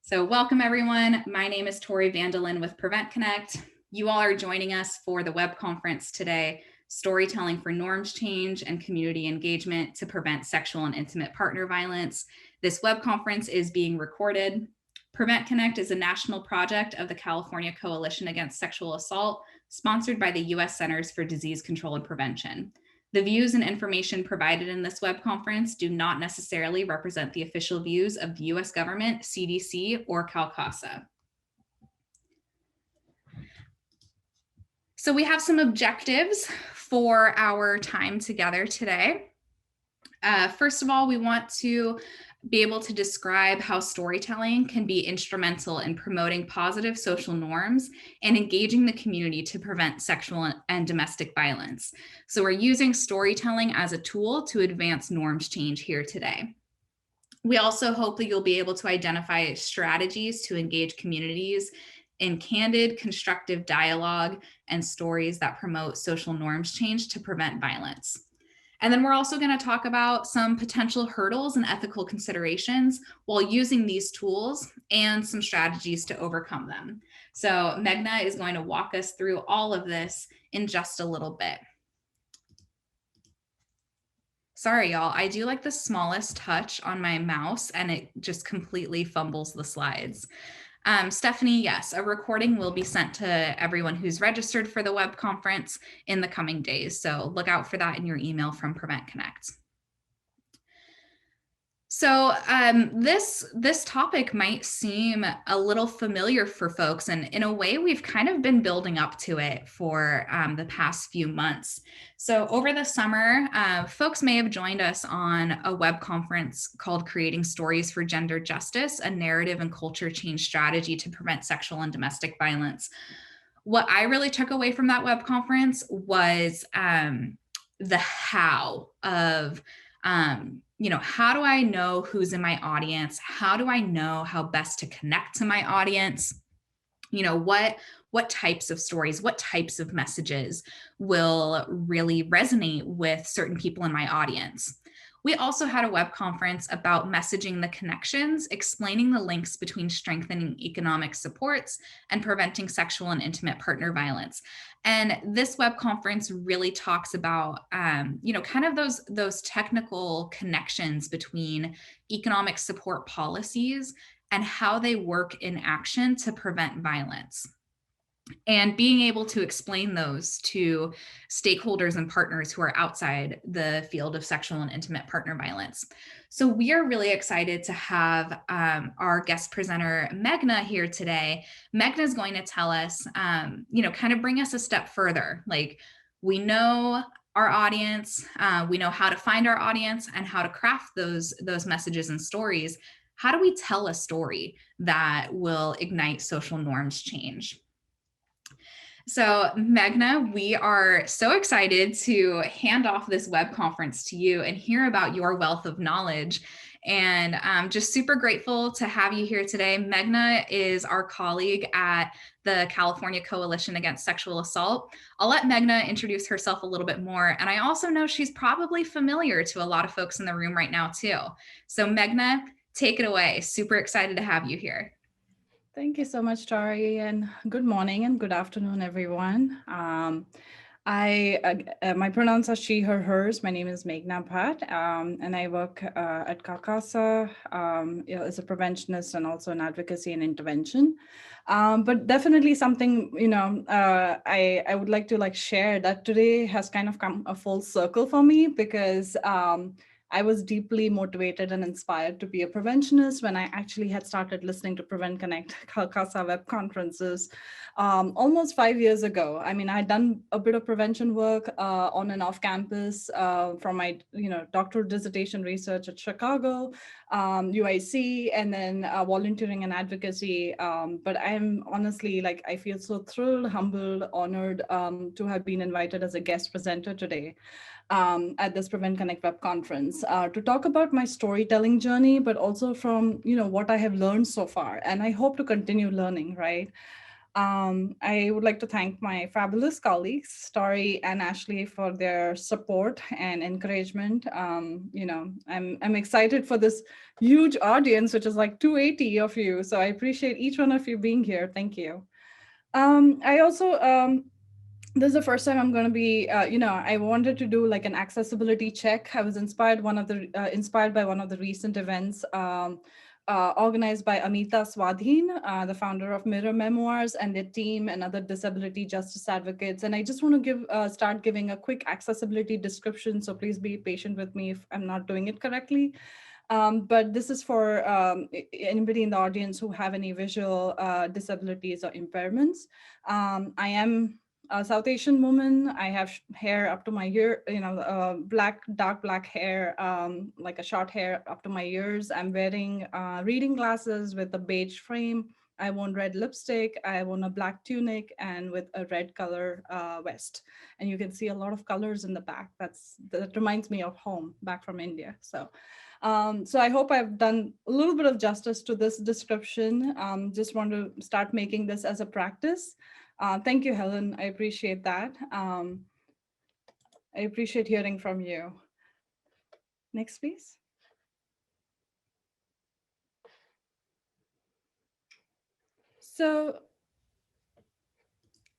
So welcome everyone. My name is Tori Vandelin with Prevent Connect. You all are joining us for the web conference today, Storytelling for Norms Change and Community Engagement to Prevent Sexual and Intimate Partner Violence. This web conference is being recorded. Prevent Connect is a national project of the California Coalition Against Sexual Assault, sponsored by the U.S. Centers for Disease Control and Prevention. The views and information provided in this web conference do not necessarily represent the official views of the U.S. government, CDC, or CalCASA. So we have some objectives for our time together today. First of all, we want to be able to describe how storytelling can be instrumental in promoting positive social norms and engaging the community to prevent sexual and domestic violence. So we're using storytelling as a tool to advance norms change here today. We also hope that you'll be able to identify strategies to engage communities in candid, constructive dialogue and stories that promote social norms change to prevent violence. And then we're also going to talk about some potential hurdles and ethical considerations while using these tools and some strategies to overcome them. So Meghna is going to walk us through all of this in just a little bit. Sorry, y'all, I do like the smallest touch on my mouse and it just completely fumbles the slides. Stephanie, yes, a recording will be sent to everyone who's registered for the web conference in the coming days. So look out for that in your email from Prevent Connect. So this topic might seem a little familiar for folks, and in a way we've kind of been building up to it for the past few months. So over the summer, folks may have joined us on a web conference called Creating Stories for Gender Justice, a narrative and culture change strategy to prevent sexual and domestic violence. What I really took away from that web conference was the how of how do I know who's in my audience? How do I know how best to connect to my audience? What types of stories, what types of messages will really resonate with certain people in my audience? We also had a web conference about messaging the connections, explaining the links between strengthening economic supports and preventing sexual and intimate partner violence. And this web conference really talks about, kind of those technical connections between economic support policies and how they work in action to prevent violence. And being able to explain those to stakeholders and partners who are outside the field of sexual and intimate partner violence. So we are really excited to have our guest presenter, Meghna, here today. Meghna is going to tell us, kind of bring us a step further. Like, we know our audience, we know how to find our audience and how to craft those messages and stories. How do we tell a story that will ignite social norms change? So Meghna, we are so excited to hand off this web conference to you and hear about your wealth of knowledge. And I'm just super grateful to have you here today. Meghna is our colleague at the California Coalition Against Sexual Assault. I'll let Meghna introduce herself a little bit more. And I also know she's probably familiar to a lot of folks in the room right now too. So Meghna, take it away. Super excited to have you here. Thank you so much, Tori, and good morning and good afternoon, everyone. My pronouns are she, her, hers. My name is Meghna Bhatt, and I work at CalCASA as a preventionist and also in advocacy and intervention. But definitely something, I would like to share that today has kind of come a full circle for me because I was deeply motivated and inspired to be a preventionist when I actually had started listening to Prevent Connect CalCASA web conferences almost 5 years ago. I mean, I'd done a bit of prevention work on and off campus from my doctoral dissertation research at Chicago, UIC, and then volunteering and advocacy. But I'm honestly, I feel so thrilled, humbled, honored to have been invited as a guest presenter today at this Prevent Connect web conference to talk about my storytelling journey, but also from what I have learned so far, and I hope to continue learning. Right. I would like to thank my fabulous colleagues, Story and Ashley, for their support and encouragement. I'm excited for this huge audience, which is like 280 of you. So I appreciate each one of you being here. Thank you. I also This is the first time I'm going to be, I wanted to do like an accessibility check. I was inspired by one of the recent events organized by Amita Swadhin, the founder of Mirror Memoirs, and their team and other disability justice advocates. And I just want to start giving a quick accessibility description. So please be patient with me if I'm not doing it correctly. But this is for anybody in the audience who have any visual disabilities or impairments. I am a South Asian woman. I have hair up to my ear, dark black hair, like a short hair up to my ears. I'm wearing reading glasses with a beige frame. I own red lipstick. I own a black tunic and with a red color vest. And you can see a lot of colors in the back. That reminds me of home back from India. So I hope I've done a little bit of justice to this description. Just want to start making this as a practice. Thank you, Helen. I appreciate that. I appreciate hearing from you. Next, please. So,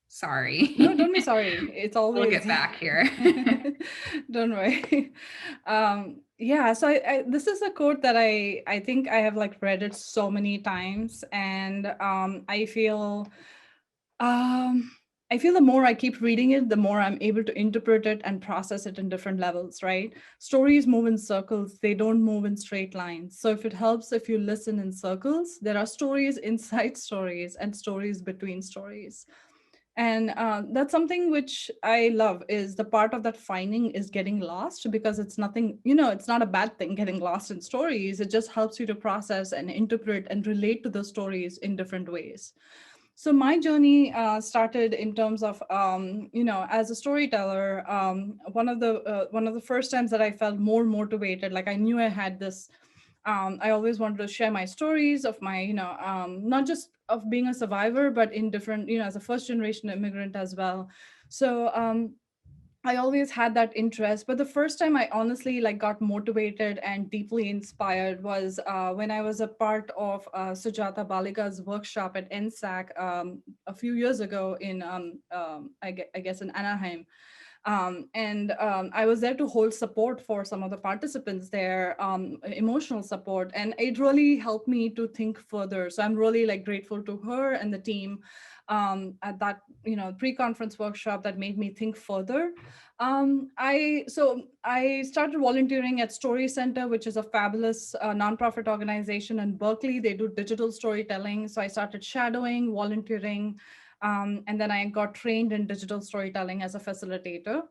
sorry. No, don't be sorry. It's always. We'll get back here. Don't worry. Yeah, so this is a quote that I think I have like read it so many times, and I feel the more I keep reading it, the more I'm able to interpret it and process it in different levels, right? Stories move in circles, they don't move in straight lines. So if it helps if you listen in circles, there are stories inside stories and stories between stories. And that's something which I love, is the part of that finding is getting lost, because it's nothing, it's not a bad thing getting lost in stories. It just helps you to process and interpret and relate to the stories in different ways. So my journey started in terms of, as a storyteller. One of the first times that I felt more motivated, like I knew I had this. I always wanted to share my stories of my, not just of being a survivor, but in different, as a first generation immigrant as well. So I always had that interest, but the first time I honestly like got motivated and deeply inspired was when I was a part of Sujata Balika's workshop at NSAC a few years ago in, I guess in Anaheim. And I was there to hold support for some of the participants there, emotional support, and it really helped me to think further. So I'm really like grateful to her and the team at that pre-conference workshop that made me think further. I started volunteering at Story Center, which is a fabulous nonprofit organization in Berkeley. They do digital storytelling. So I started shadowing, volunteering, and then I got trained in digital storytelling as a facilitator.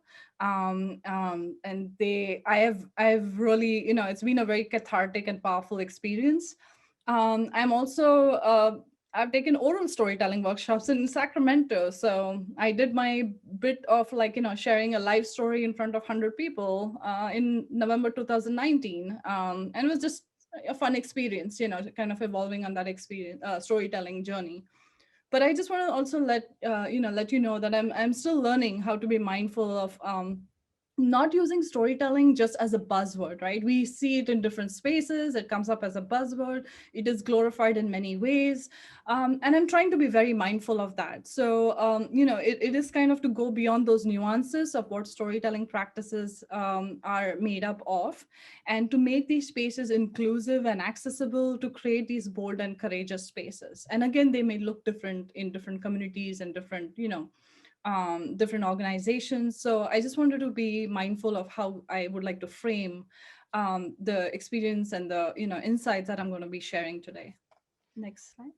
I've really, it's been a very cathartic and powerful experience. I'm also I've taken oral storytelling workshops in Sacramento. So I did my bit of like, sharing a live story in front of 100 people in November 2019. And it was just a fun experience, kind of evolving on that experience, storytelling journey. But I just want to also let you know that I'm still learning how to be mindful of not using storytelling just as a buzzword, right? We see it in different spaces. It comes up as a buzzword. It is glorified in many ways. And I'm trying to be very mindful of that. So, it is kind of to go beyond those nuances of what storytelling practices are made up of, and to make these spaces inclusive and accessible, to create these bold and courageous spaces. And again, they may look different in different communities and different, different organizations. So I just wanted to be mindful of how I would like to frame the experience and the insights that I'm going to be sharing today. Next slide.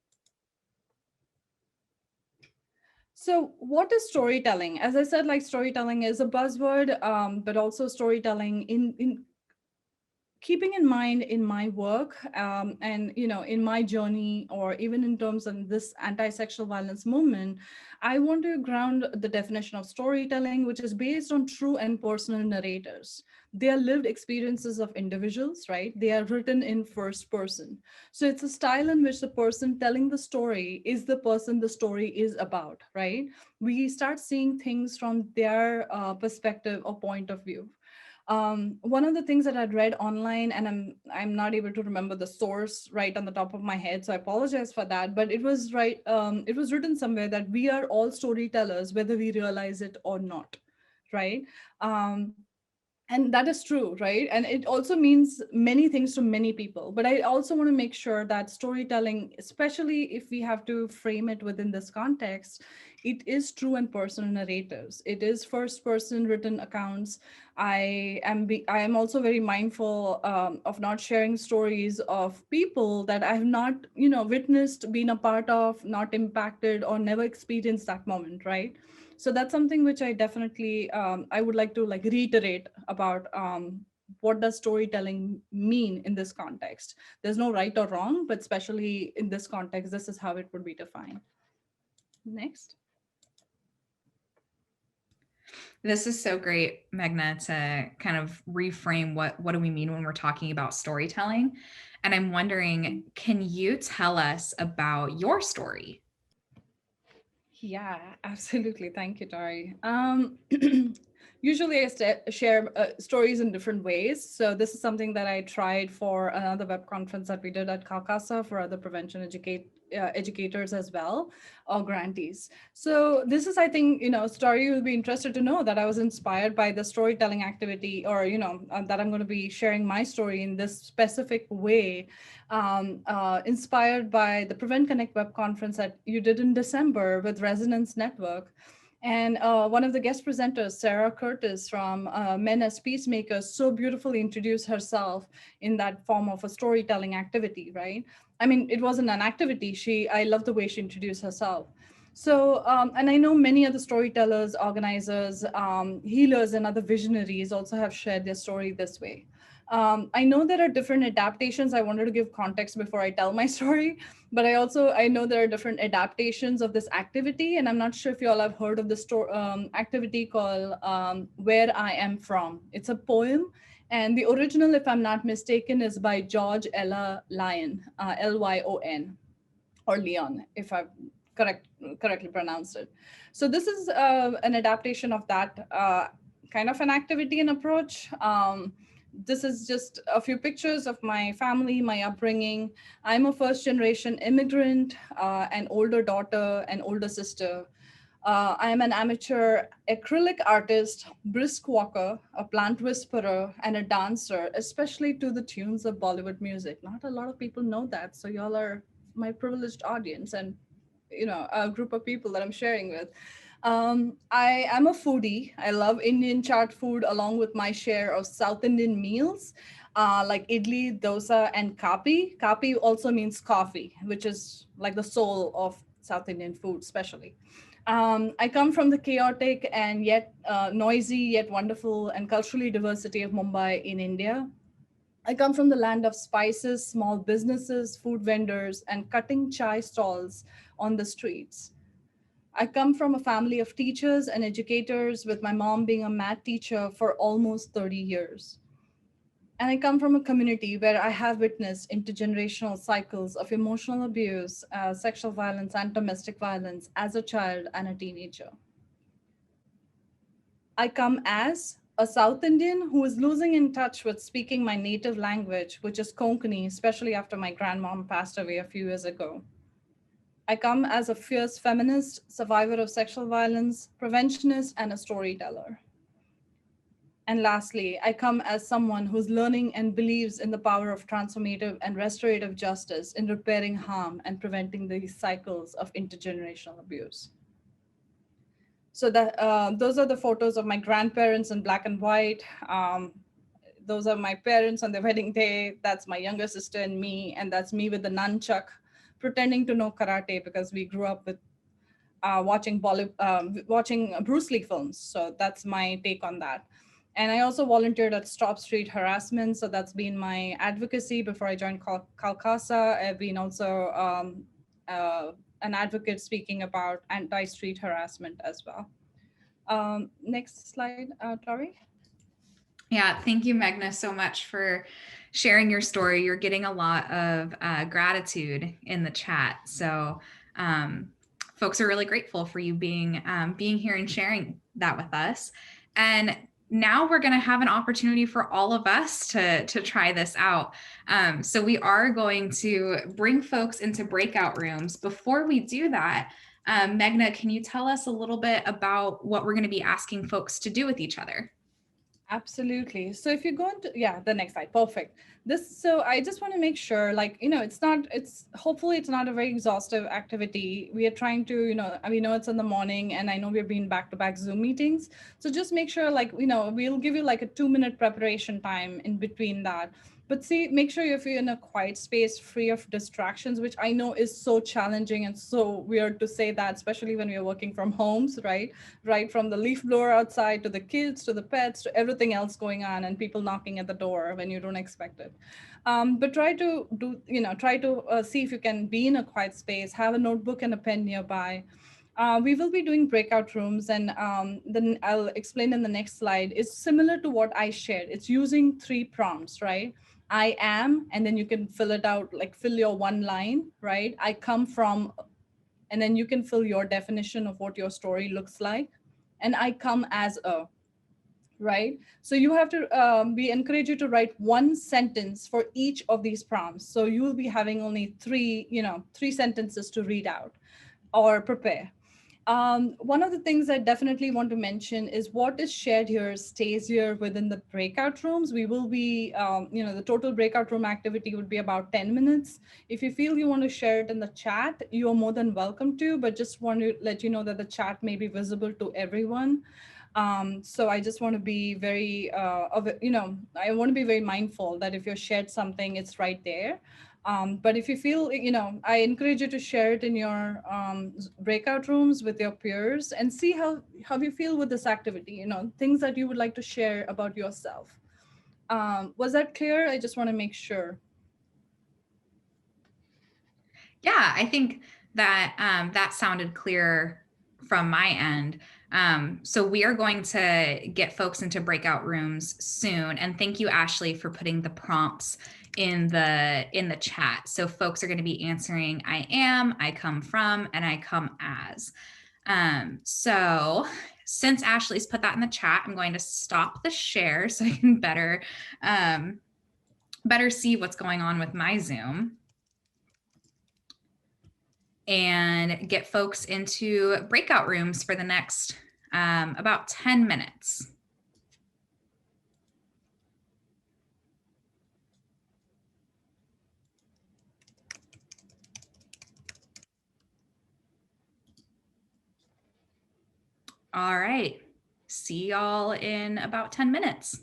So what is storytelling? As I said, like storytelling is a buzzword, but also storytelling in keeping in mind in my work, and in my journey, or even in terms of this anti-sexual violence movement, I want to ground the definition of storytelling, which is based on true and personal narrators. They are lived experiences of individuals, right? They are written in first person. So it's a style in which the person telling the story is the person the story is about, right? We start seeing things from their perspective or point of view. One of the things that I'd read online, and I'm not able to remember the source right on the top of my head, so I apologize for that. But it was right. It was written somewhere that we are all storytellers, whether we realize it or not, right? Um, and that is true, right? And it also means many things to many people, but I also want to make sure that storytelling, especially if we have to frame it within this context, it is true and personal narratives. It is first person written accounts. I am also very mindful of not sharing stories of people that I have not witnessed, been a part of, not impacted, or never experienced that moment, right? So that's something which I definitely I would like to like reiterate about what does storytelling mean in this context. There's no right or wrong, but especially in this context, this is how it would be defined. Next. This is so great, Meghna, to kind of reframe what do we mean when we're talking about storytelling. And I'm wondering, can you tell us about your story? Yeah, absolutely. Thank you, Tori. Usually, share stories in different ways. So this is something that I tried for another web conference that we did at Calcasa for other prevention educators as well, or grantees. So this is, I think, Story will be interested to know that I was inspired by the storytelling activity, or that I'm going to be sharing my story in this specific way, inspired by the Prevent Connect web conference that you did in December with Resonance Network. And one of the guest presenters, Sarah Curtis from Men as Peacemakers, so beautifully introduced herself in that form of a storytelling activity, right? I mean, it wasn't an activity. I love the way she introduced herself. So, and I know many other storytellers, organizers, healers, and other visionaries also have shared their story this way. I know there are different adaptations. I wanted to give context before I tell my story, but I know there are different adaptations of this activity, and I'm not sure if you all have heard of the activity called "Where I Am From." It's a poem, and the original, if I'm not mistaken, is by George Ella Lyon, Lyon, or Leon, if I've correctly pronounced it. So this is an adaptation of that kind of an activity and approach. This is just a few pictures of my family, my upbringing. I'm a first generation immigrant, an older daughter, an older sister. I am an amateur acrylic artist, brisk walker, a plant whisperer, and a dancer, especially to the tunes of Bollywood music. Not a lot of people know that, so y'all are my privileged audience, and a group of people that I'm sharing with. I am a foodie. I love Indian chaat food along with my share of South Indian meals, like idli, dosa, and kapi. Kapi also means coffee, which is like the soul of South Indian food, especially. I come from the chaotic and yet noisy, yet wonderful and culturally diversity of Mumbai in India. I come from the land of spices, small businesses, food vendors, and cutting chai stalls on the streets. I come from a family of teachers and educators, with my mom being a math teacher for almost 30 years. And I come from a community where I have witnessed intergenerational cycles of emotional abuse, sexual violence, and domestic violence as a child and a teenager. I come as a South Indian who is losing in touch with speaking my native language, which is Konkani, especially after my grandmom passed away a few years ago. I come as a fierce feminist, survivor of sexual violence, preventionist, and a storyteller. And lastly, I come as someone who's learning and believes in the power of transformative and restorative justice in repairing harm and preventing these cycles of intergenerational abuse. So that those are the photos of my grandparents in black and white. Those are my parents on their wedding day. That's my younger sister and me, and that's me with the nunchuck, pretending to know karate because we grew up with watching Bruce Lee films. So that's my take on that. And I also volunteered at Stop Street Harassment. So that's been my advocacy before I joined Calcasa. I've been also an advocate speaking about anti-street harassment as well. Next slide, Tori. Yeah, thank you, Meghna, so much for sharing your story. You're getting a lot of gratitude in the chat. So folks are really grateful for you being here and sharing that with us. And now we're going to have an opportunity for all of us to try this out. So we are going to bring folks into breakout rooms. Before we do that, Meghna, can you tell us a little bit about what we're going to be asking folks to do with each other? Absolutely. So if you go into, yeah, the next slide, perfect. So I just want to make sure, like, hopefully it's not a very exhaustive activity. We are trying to, we know it's in the morning and I know we're being back-to-back Zoom meetings. So just make sure, like, we'll give you like a 2-minute preparation time in between that. But see, make sure if you're in a quiet space, free of distractions, which I know is so challenging and so weird to say that, especially when we're working from homes, right? Right from the leaf blower outside to the kids, to the pets, to everything else going on and people knocking at the door when you don't expect it. But try to see if you can be in a quiet space, have a notebook and a pen nearby. We will be doing breakout rooms, and then I'll explain in the next slide. It's similar to what I shared. It's using 3 prompts, right? I am, and then you can fill it out, like fill your one line, right? I come from, and then you can fill your definition of what your story looks like. And I come as a, right? So you have to, we encourage you to write 1 sentence for each of these prompts. So you will be having only 3 sentences to read out or prepare. One of the things I definitely want to mention is what is shared here stays here within the breakout rooms. We will be, the total breakout room activity would be about 10 minutes. If you feel you want to share it in the chat, you are more than welcome to, but just want to let you know that the chat may be visible to everyone. So I just want to be very, I want to be very mindful that if you've shared something, it's right there. But if you feel, I encourage you to share it in your breakout rooms with your peers and see how you feel with this activity, things that you would like to share about yourself. Was that clear? I just want to make sure. Yeah, I think that that sounded clear from my end. So we are going to get folks into breakout rooms soon. And thank you, Ashley, for putting the prompts in the chat. So folks are going to be answering I am, I come from, and I come as. So since Ashley's put that in the chat, I'm going to stop the share so I can better see what's going on with my Zoom and get folks into breakout rooms for the next about 10 minutes. All right. See y'all in about 10 minutes.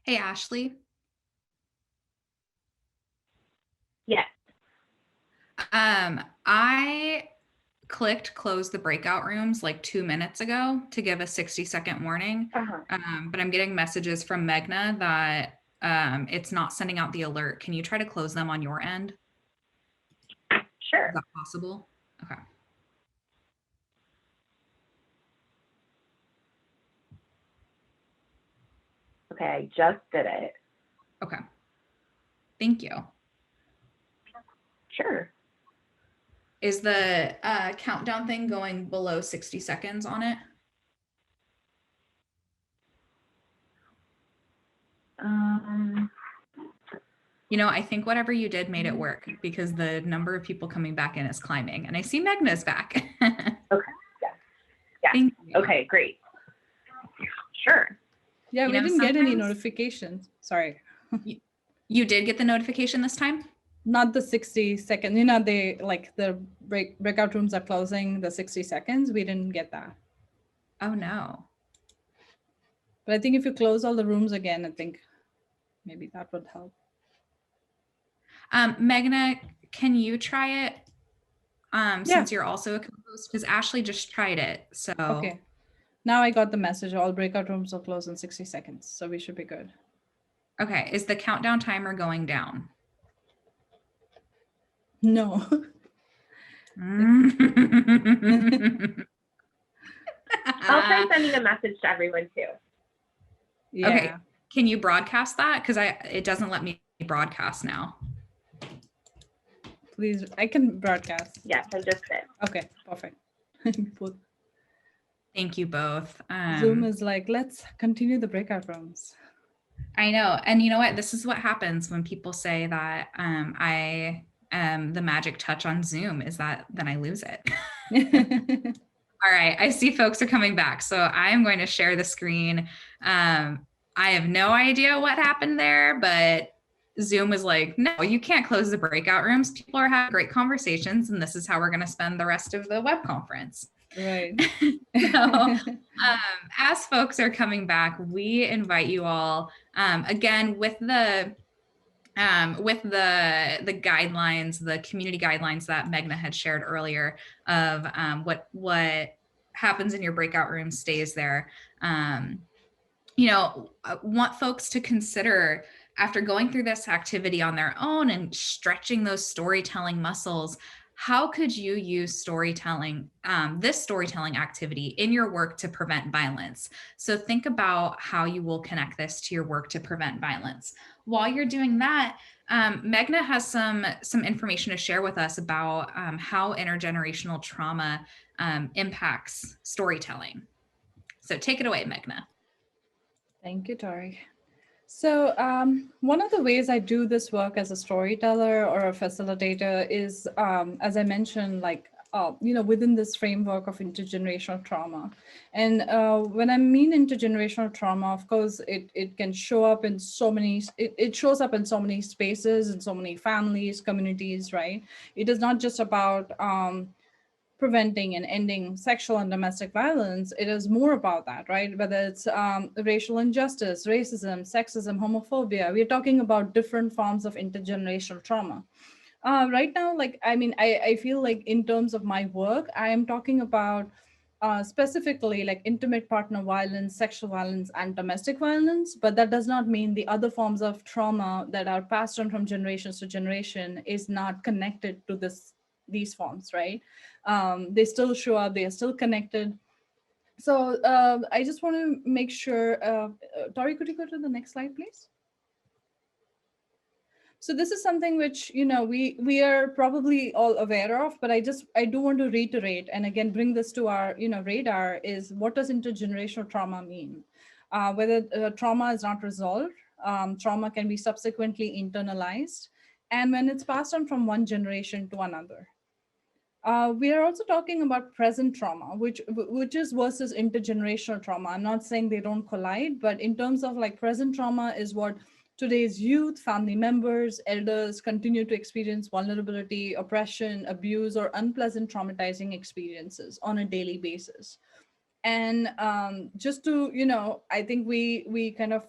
Hey, Ashley. Yes. I clicked close the breakout rooms like 2 minutes ago to give a 60-second warning. Uh-huh. But I'm getting messages from Megna that it's not sending out the alert. Can you try to close them on your end? Is Sure. that possible? Okay. Okay, I just did it. Okay. Thank you. Sure. Is the countdown thing going below 60 seconds on it? You know, I think whatever you did made it work because the number of people coming back in is climbing. And I see Megna's back. Okay. Yeah. Thank you. Okay, great. Sure. Yeah, You we know, didn't get any sometimes- notifications. Sorry. You did get the notification this time? Not the 60 seconds. They like the breakout rooms are closing the 60 seconds. We didn't get that. Oh no. But I think if you close all the rooms again, I think maybe that would help. Megna, can you try it? Yeah. Since you're also a co-host, because Ashley just tried it. So Okay. Now I got the message. All breakout rooms will close in 60 seconds. So we should be good. Okay. Is the countdown timer going down? No. I'll try sending a message to everyone too. Yeah. Okay. Can you broadcast that? Because it doesn't let me broadcast now. Please, I can broadcast. Yes, I just did. Okay, perfect. Thank you both. Zoom is like, let's continue the breakout rooms. I know. And you know what? This is what happens when people say that I am the magic touch on Zoom is that then I lose it. All right. I see folks are coming back. So I am going to share the screen. I have no idea what happened there, but Zoom was like, no, you can't close the breakout rooms. People are having great conversations, and this is how we're going to spend the rest of the web conference. Right. So, as folks are coming back, we invite you all again with the guidelines, the community guidelines that Megna had shared earlier of what happens in your breakout room stays there. You know, I want folks to consider after going through this activity on their own and stretching those storytelling muscles, how could you use storytelling, this storytelling activity in your work to prevent violence? So think about how you will connect this to your work to prevent violence. While you're doing that, Megna has some information to share with us about how intergenerational trauma impacts storytelling. So take it away, Megna. Thank you, Tori. So one of the ways I do this work as a storyteller or a facilitator is, as I mentioned, like, within this framework of intergenerational trauma. And when I mean intergenerational trauma, of course, it can show up in so many, it shows up in so many spaces and so many families, communities, right? It is not just about preventing and ending sexual and domestic violence. It is more about that, right? Whether it's racial injustice, racism, sexism, homophobia, we're talking about different forms of intergenerational trauma. Right now, like, I feel like in terms of my work, I am talking about specifically like intimate partner violence, sexual violence, and domestic violence, but that does not mean the other forms of trauma that are passed on from generations to generation is not connected to these forms, right? They still show up, they are still connected. So I just want to make sure, Tori, could you go to the next slide, please? So this is something which, we are probably all aware of, but I do want to reiterate and again bring this to our radar is what does intergenerational trauma mean? Whether trauma is not resolved, trauma can be subsequently internalized, and when it's passed on from one generation to another. We are also talking about present trauma, which is versus intergenerational trauma. I'm not saying they don't collide, but in terms of like present trauma is what today's youth, family members, elders continue to experience vulnerability, oppression, abuse, or unpleasant traumatizing experiences on a daily basis. And just to, I think we kind of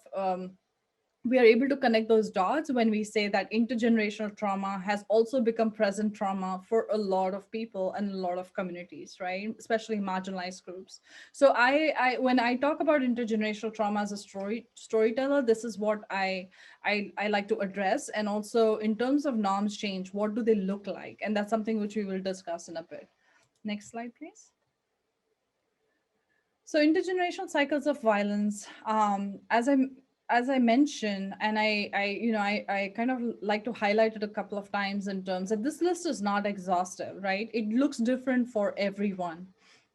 we are able to connect those dots when we say that intergenerational trauma has also become present trauma for a lot of people and a lot of communities, right? Especially marginalized groups. So I when I talk about intergenerational trauma as a storyteller, this is what I like to address. And also in terms of norms change, what do they look like? And that's something which we will discuss in a bit. Next slide, please. So intergenerational cycles of violence, as I mentioned, and I kind of like to highlight it a couple of times in terms that this list is not exhaustive, right? It looks different for everyone.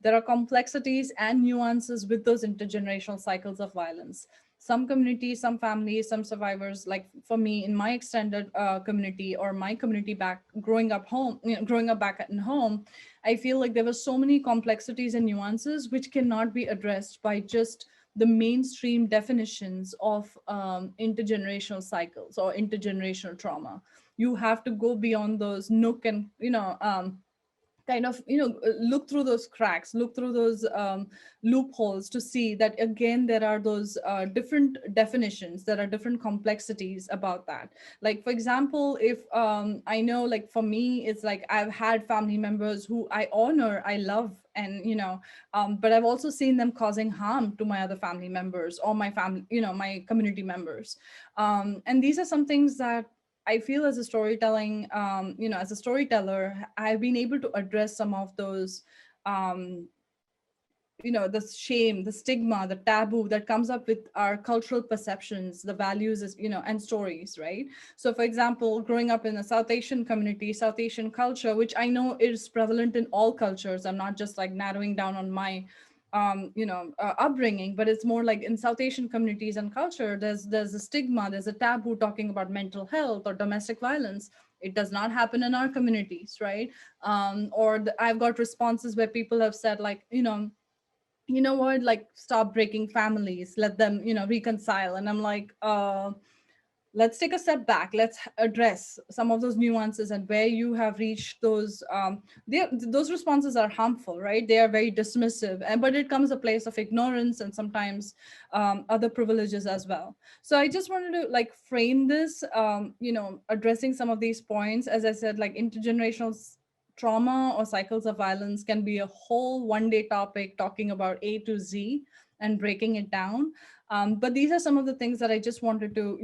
There are complexities and nuances with those intergenerational cycles of violence. Some communities, some families, some survivors, like for me in my extended community or my community back growing up home, growing up back at home, I feel like there were so many complexities and nuances which cannot be addressed by just the mainstream definitions of intergenerational cycles or intergenerational trauma. You have to go beyond those nook and kind of look through those cracks, look through those loopholes to see that again there are those different definitions, there are different complexities about that. Like for example, if I know, like for me it's like I've had family members who I honor, I love, and but I've also seen them causing harm to my other family members or my family, my community members. And these are some things that I feel as a storytelling, as a storyteller, I've been able to address some of those, um, the shame, the stigma, the taboo that comes up with our cultural perceptions, the values, and stories, right? So, for example, growing up in a South Asian community, South Asian culture, which I know is prevalent in all cultures. I'm not just like narrowing down on my upbringing, but it's more like in South Asian communities and culture, there's a stigma, there's a taboo talking about mental health or domestic violence. It does not happen in our communities, right? I've got responses where people have said like, what, like stop breaking families, let them, reconcile. And I'm like, let's take a step back, let's address some of those nuances and where you have reached those those responses are harmful, right? They are very dismissive, and but it comes a place of ignorance and sometimes other privileges as well. So I just wanted to like frame this, addressing some of these points. As I said, like intergenerational trauma or cycles of violence can be a whole one day topic talking about A to Z and breaking it down. But these are some of the things that I just wanted to,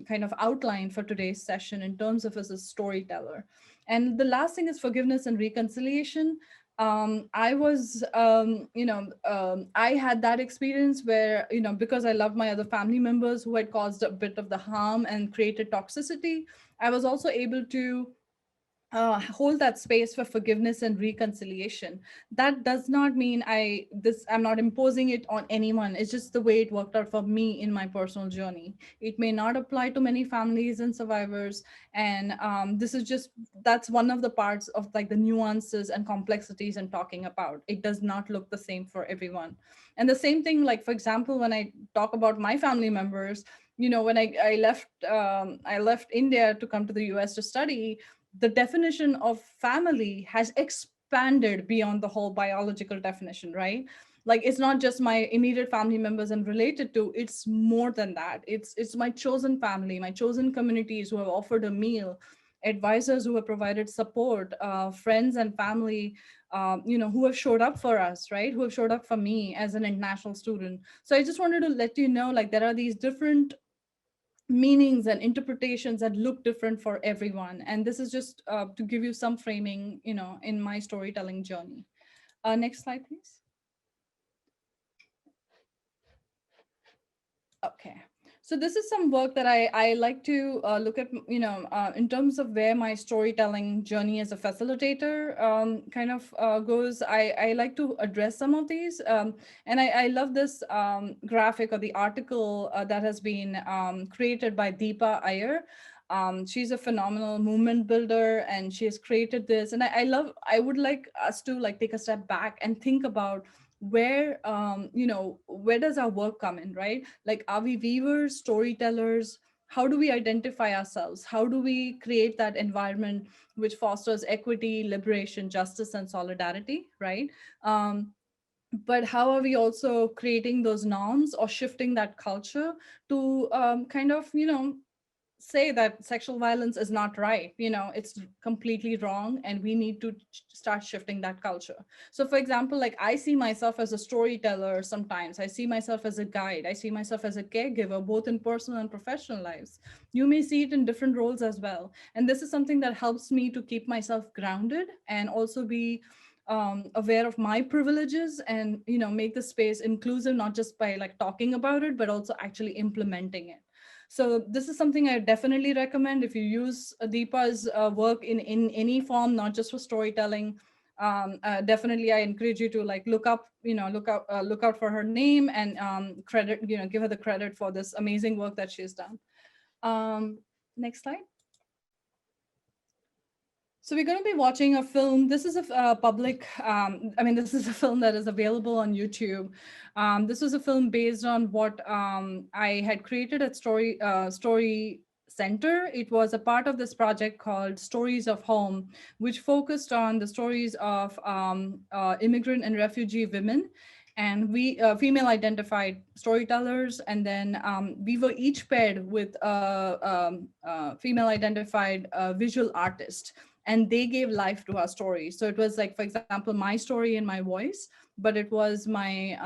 kind of outline for today's session in terms of as a storyteller. And the last thing is forgiveness and reconciliation. I was, I had that experience where, because I loved my other family members who had caused a bit of the harm and created toxicity, I was also able to hold that space for forgiveness and reconciliation. That does not mean I'm not imposing it on anyone. It's just the way it worked out for me in my personal journey. It may not apply to many families and survivors, and this is just, that's one of the parts of like the nuances and complexities and talking about. It does not look the same for everyone. And the same thing, like for example, when I talk about my family members, when I left India to come to the US to study, the definition of family has expanded beyond the whole biological definition, right? Like it's not just my immediate family members and related to, it's more than that. It's my chosen family, my chosen communities who have offered a meal, advisors who have provided support, friends and family, who have showed up for us, right? Who have showed up for me as an international student. So I just wanted to let you know, like there are these different meanings and interpretations that look different for everyone. And this is just to give you some framing, in my storytelling journey. Next slide, please. Okay. So this is some work that I like to look at, in terms of where my storytelling journey as a facilitator kind of goes. I like to address some of these. And I love this graphic or the article that has been created by Deepa Iyer. She's a phenomenal movement builder, and she has created this. And I would like us to like take a step back and think about where where does our work come in, right? Like, are we weavers, storytellers? How do we identify ourselves? How do we create that environment which fosters equity, liberation, justice, and solidarity, right? but how are we also creating those norms or shifting that culture to kind of, say that sexual violence is not right, it's completely wrong, and we need to start shifting that culture. So for example, like, I see myself as a storyteller, sometimes I see myself as a guide, I see myself as a caregiver, both in personal and professional lives. You may see it in different roles as well, and this is something that helps me to keep myself grounded and also be aware of my privileges, and make the space inclusive, not just by like talking about it, but also actually implementing it. So this is something I definitely recommend. If you use Deepa's work in any form, not just for storytelling, definitely I encourage you to like look out for her name, and credit, give her the credit for this amazing work that she's done. Next slide. So we're going to be watching a film. This is a this is a film that is available on YouTube. This was a film based on what I had created at Story Center. It was a part of this project called Stories of Home, which focused on the stories of immigrant and refugee women. And we female identified storytellers, and then we were each paired with a female identified visual artist, and they gave life to our story. So it was like, for example, my story in my voice, but it was my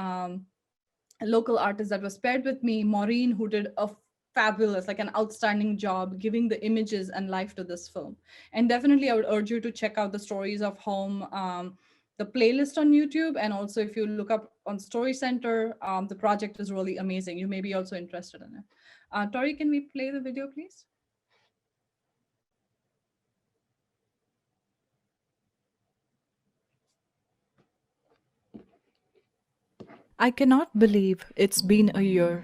local artist that was paired with me, Maureen, who did a fabulous, like an outstanding job giving the images and life to this film. And definitely I would urge you to check out the Stories of Home, the playlist on YouTube. And also if you look up on Story Center, the project is really amazing. You may be also interested in it. Tori, can we play the video, please? I cannot believe it's been a year.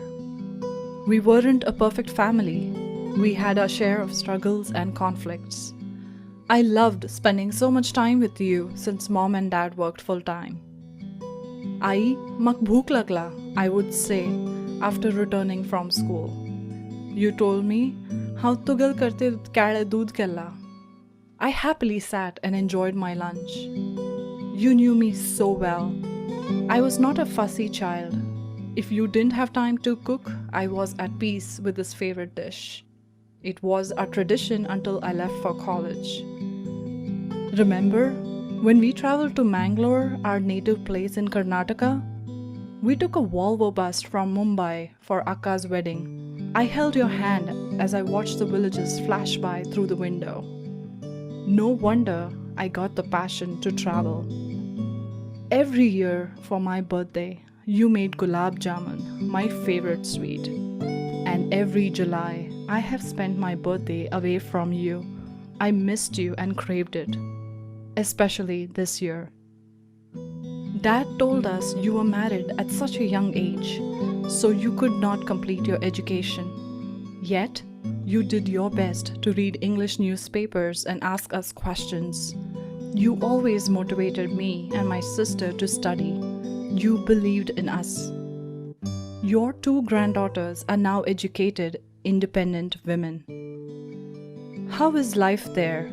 We weren't a perfect family. We had our share of struggles and conflicts. I loved spending so much time with you since mom and dad worked full time. Ai, mak bhook lagla, I would say after returning from school. You told me, how tugal karte kade doodh kella. I happily sat and enjoyed my lunch. You knew me so well. I was not a fussy child. If you didn't have time to cook, I was at peace with this favorite dish. It was a tradition until I left for college. Remember, when we traveled to Mangalore, our native place in Karnataka? We took a Volvo bus from Mumbai for Akka's wedding. I held your hand as I watched the villages flash by through the window. No wonder I got the passion to travel. Every year for my birthday, you made gulab jamun, my favorite sweet. And every July, I have spent my birthday away from you. I missed you and craved it, especially this year. Dad told us you were married at such a young age, so you could not complete your education. Yet, you did your best to read English newspapers and ask us questions. You always motivated me and my sister to study. You believed in us. Your 2 granddaughters are now educated, independent women. How is life there?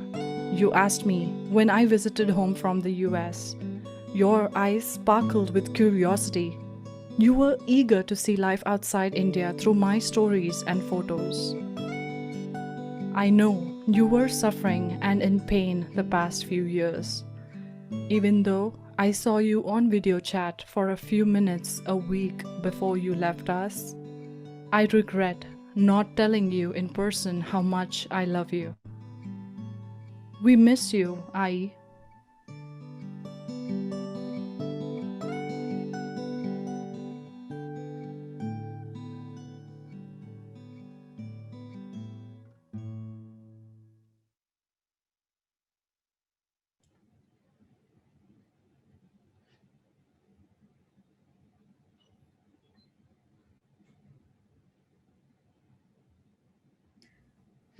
You asked me when I visited home from the US. Your eyes sparkled with curiosity. You were eager to see life outside India through my stories and photos. I know you were suffering and in pain the past few years. Even though I saw you on video chat for a few minutes a week before you left us, I regret not telling you in person how much I love you. We miss you, Ai.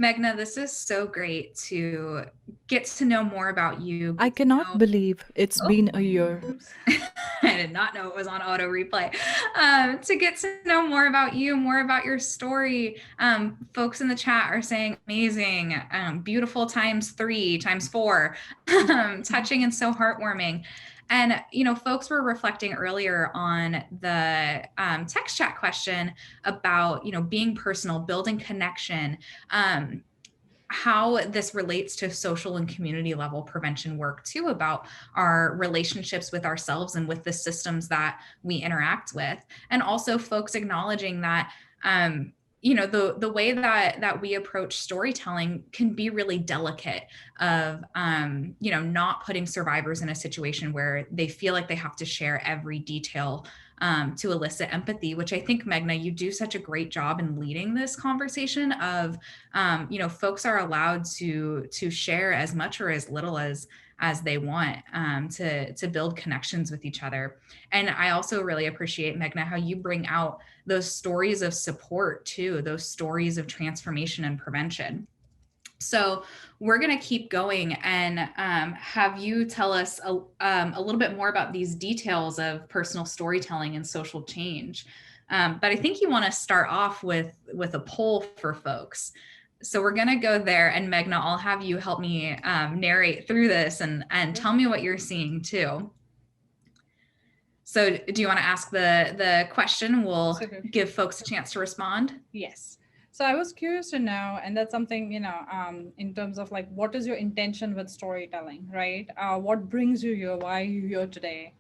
Meghna, this is so great to get to know more about you. I cannot believe it's been a year. I did not know it was on auto replay. To get to know more about you, more about your story. Folks in the chat are saying amazing, beautiful ×3 ×4, touching and so heartwarming. And, folks were reflecting earlier on the text chat question about, being personal, building connection, how this relates to social and community level prevention work too, about our relationships with ourselves and with the systems that we interact with. And also folks acknowledging that, the way that we approach storytelling can be really delicate, of not putting survivors in a situation where they feel like they have to share every detail to elicit empathy, which I think, Meghna, you do such a great job in leading this conversation of, folks are allowed to share as much or as little as they want, to build connections with each other. And I also really appreciate, Meghna, how you bring out those stories of support too, those stories of transformation and prevention. So we're going to keep going and have you tell us a little bit more about these details of personal storytelling and social change. But I think you want to start off with a poll for folks. So we're going to go there, and Meghna, I'll have you help me narrate through this and tell me what you're seeing too. So do you want to ask the question? We'll give folks a chance to respond. Yes. So I was curious to know, and that's something, in terms of like, what is your intention with storytelling, right? What brings you here? Why are you here today?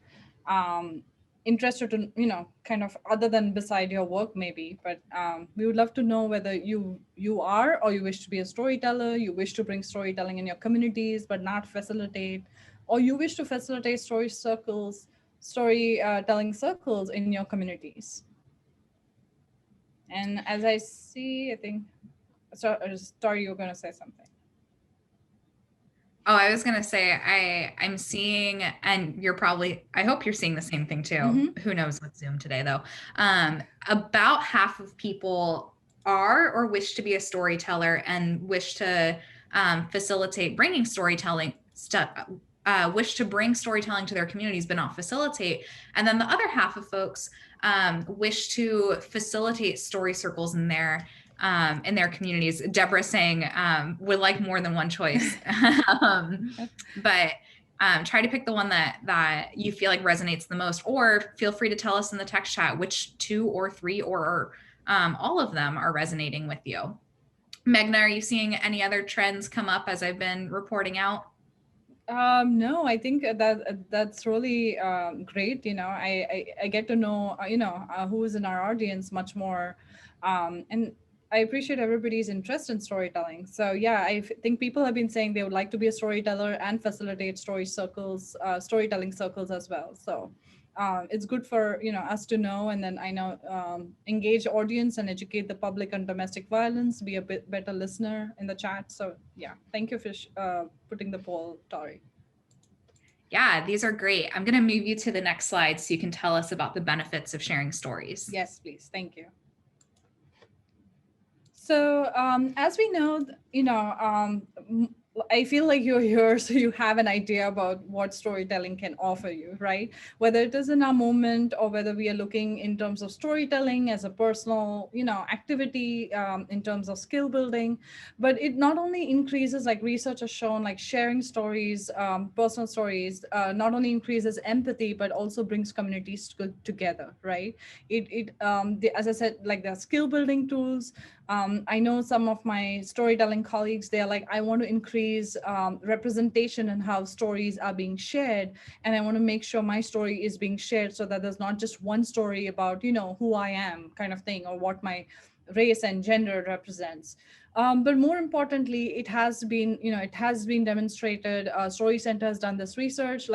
Interested to, kind of other than beside your work maybe, but we would love to know whether you are, or you wish to be a storyteller, you wish to bring storytelling in your communities, but not facilitate, or you wish to facilitate storytelling circles in your communities. And as I see, I think, Story, you were going to say something. Oh, I was going to say, I'm seeing, and I hope you're seeing the same thing too. Mm-hmm. Who knows with Zoom today though. About half of people are or wish to be a storyteller and wish to facilitate bringing storytelling wish to bring storytelling to their communities, but not facilitate. And then the other half of folks wish to facilitate story circles in their communities. Deborah saying would like more than one choice, but try to pick the one that you feel like resonates the most, or feel free to tell us in the text chat which 2 or 3 or all of them are resonating with you. Meghna, are you seeing any other trends come up as I've been reporting out? No, I think that's really great. I get to know, who is in our audience much more. And I appreciate everybody's interest in storytelling. So yeah, I think people have been saying they would like to be a storyteller and facilitate storytelling circles as well. So it's good for us to know, and then I know engage audience and educate the public on domestic violence, be a bit better listener in the chat. So yeah, thank you for putting the poll, Tori. Yeah, these are great. I'm going to move you to the next slide so you can tell us about the benefits of sharing stories. Yes, please. Thank you. So as we know, I feel like you're here, so you have an idea about what storytelling can offer you, right? Whether it is in our moment or whether we are looking in terms of storytelling as a personal, activity, in terms of skill building, but it not only increases, like research has shown, like sharing stories, personal stories, not only increases empathy, but also brings communities together, right? As I said, like the skill building tools. I know some of my storytelling colleagues, they're like, I want to increase representation in how stories are being shared. And I want to make sure my story is being shared so that there's not just one story about, who I am kind of thing, or what my race and gender represents. But more importantly, it has been demonstrated. Story Center has done this research,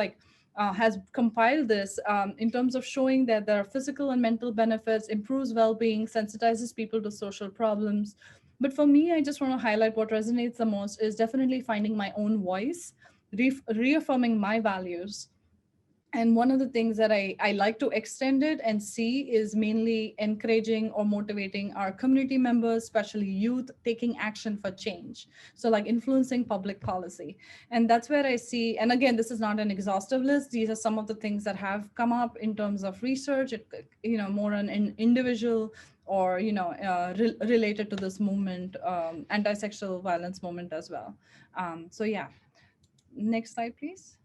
has compiled this in terms of showing that there are physical and mental benefits, improves well-being, sensitizes people to social problems. But for me, I just want to highlight what resonates the most is definitely finding my own voice, reaffirming my values. And one of the things that I like to extend it and see is mainly encouraging or motivating our community members, especially youth, taking action for change. So like influencing public policy. And that's where I see, and again, this is not an exhaustive list. These are some of the things that have come up in terms of research, more on an individual or, related to this movement, anti-sexual violence movement as well. So yeah, next slide, please.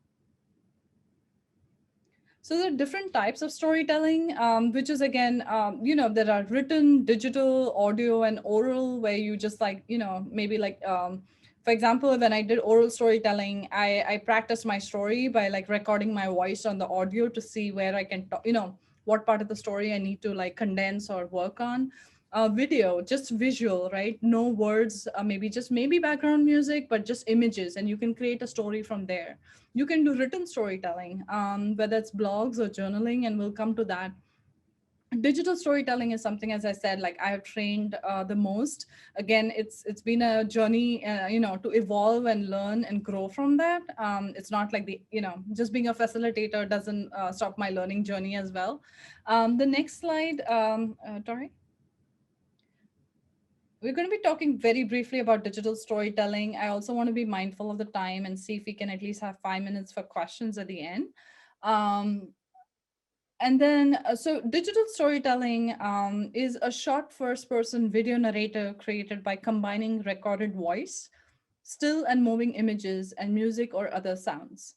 So there are different types of storytelling, which is again, there are written, digital, audio, and oral, where you just like, maybe like, for example, when I did oral storytelling, I practiced my story by like recording my voice on the audio to see where I can talk, what part of the story I need to like condense or work on. Video, just visual, right? No words, maybe background music, but just images, and you can create a story from there. You can do written storytelling, whether it's blogs or journaling, and we'll come to that. Digital storytelling is something, as I said, like I have trained the most. Again, it's been a journey, to evolve and learn and grow from that. It's not like just being a facilitator doesn't stop my learning journey as well. The next slide, Tori. We're going to be talking very briefly about digital storytelling. I also want to be mindful of the time and see if we can at least have 5 minutes for questions at the end. So digital storytelling is a short first-person video narrator created by combining recorded voice, still and moving images, and music or other sounds.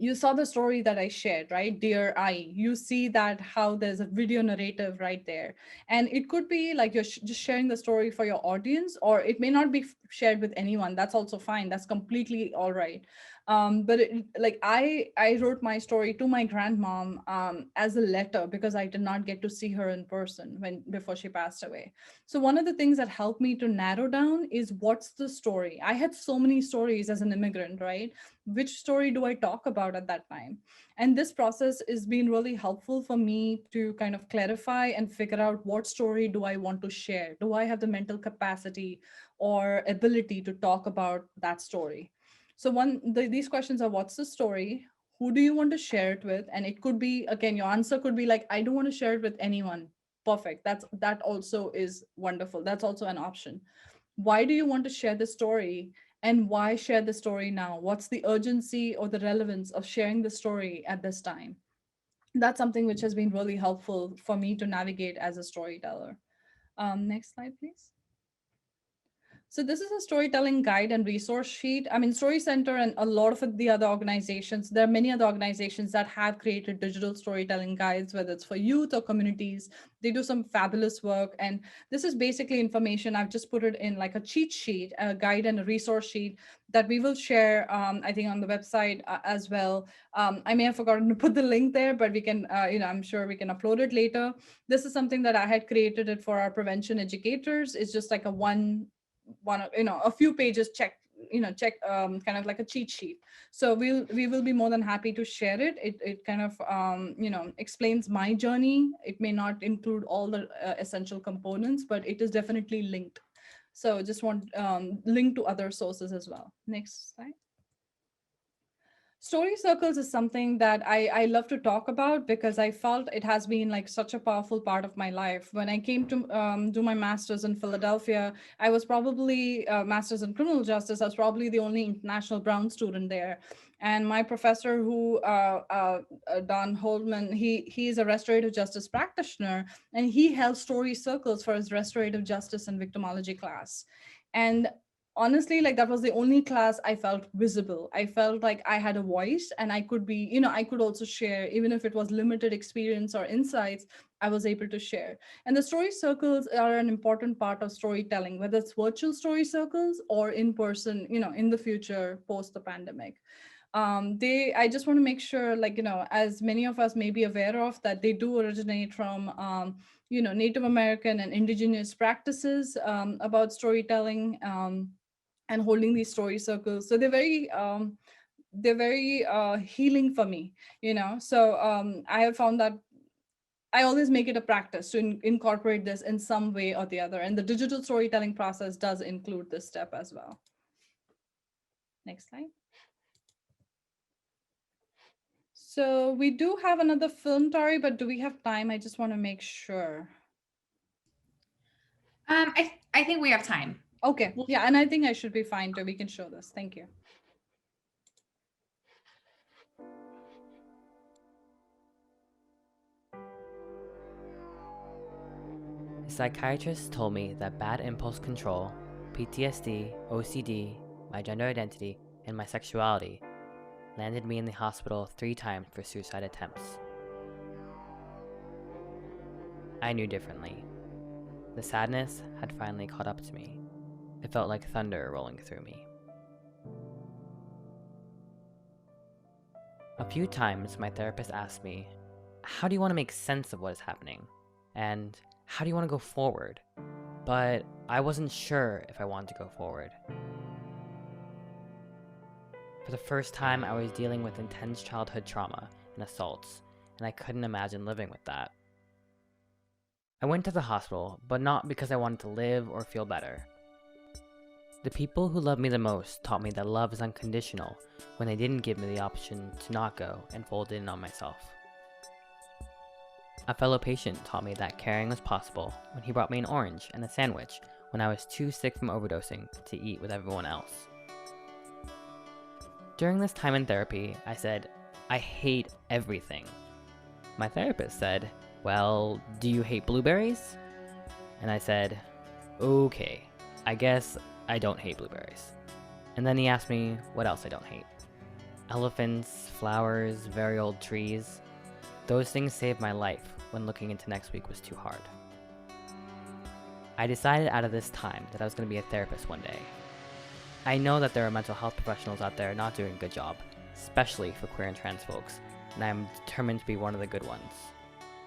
You saw the story that I shared, right? Dear I, you see that how there's a video narrative right there. And it could be like you're just sharing the story for your audience, or it may not be shared with anyone. That's also fine. That's completely all right. Like I wrote my story to my grandmom as a letter because I did not get to see her in person before she passed away. So one of the things that helped me to narrow down is what's the story. I had so many stories as an immigrant, right? Which story do I talk about at that time? And this process has been really helpful for me to kind of clarify and figure out what story do I want to share? Do I have the mental capacity or ability to talk about that story? So these questions are: what's the story? Who do you want to share it with? And it could be, again, your answer could be like, I don't want to share it with anyone. Perfect. That also is wonderful. That's also an option. Why do you want to share the story? And why share the story now? What's the urgency or the relevance of sharing the story at this time? That's something which has been really helpful for me to navigate as a storyteller. Next slide, please. So this is a storytelling guide and resource sheet. I mean, Story Center and a lot of the other organizations, there are many other organizations that have created digital storytelling guides, whether it's for youth or communities. They do some fabulous work. And this is basically information. I've just put it in like a cheat sheet, a guide and a resource sheet that we will share, I think, on the website as well. I may have forgotten to put the link there, but we can, I'm sure we can upload it later. This is something that I had created it for our prevention educators. It's just like a few pages check kind of like a cheat sheet. So we will be more than happy to share it. It kind of explains my journey. It may not include all the essential components, but it is definitely linked. So just want link to other sources as well. Next slide. Story circles is something that I love to talk about because I felt it has been like such a powerful part of my life. When I came to do my master's in Philadelphia, I was probably master's in criminal justice. I was probably the only international Brown student there. And my professor, who Don Holdman, he is a restorative justice practitioner, and he held story circles for his restorative justice and victimology class. And honestly, like that was the only class I felt visible. I felt like I had a voice and I could be, I could also share, even if it was limited experience or insights, I was able to share. And the story circles are an important part of storytelling, whether it's virtual story circles or in person, in the future, post the pandemic. I just want to make sure, like, as many of us may be aware of, that they do originate from, Native American and indigenous practices about storytelling. And holding these story circles. So they're very healing for me, So I have found that I always make it a practice to incorporate this in some way or the other. And the digital storytelling process does include this step as well. Next slide. So we do have another film, Tari, but do we have time? I just want to make sure. I think we have time. Okay. Yeah, and I think I should be fine too. We can show this. Thank you. A psychiatrist told me that bad impulse control, PTSD, OCD, my gender identity, and my sexuality landed me in the hospital 3 times for suicide attempts. I knew differently. The sadness had finally caught up to me. It felt like thunder rolling through me. A few times, my therapist asked me, how do you want to make sense of what is happening? And how do you want to go forward? But I wasn't sure if I wanted to go forward. For the first time, I was dealing with intense childhood trauma and assaults, and I couldn't imagine living with that. I went to the hospital, but not because I wanted to live or feel better. The people who loved me the most taught me that love is unconditional when they didn't give me the option to not go and fold in on myself. A fellow patient taught me that caring was possible when he brought me an orange and a sandwich when I was too sick from overdosing to eat with everyone else. During this time in therapy, I said, I hate everything. My therapist said, well, do you hate blueberries? And I said, okay, I guess I don't hate blueberries. And then he asked me what else I don't hate. Elephants, flowers, very old trees. Those things saved my life when looking into next week was too hard. I decided out of this time that I was going to be a therapist one day. I know that there are mental health professionals out there not doing a good job, especially for queer and trans folks, and I am determined to be one of the good ones.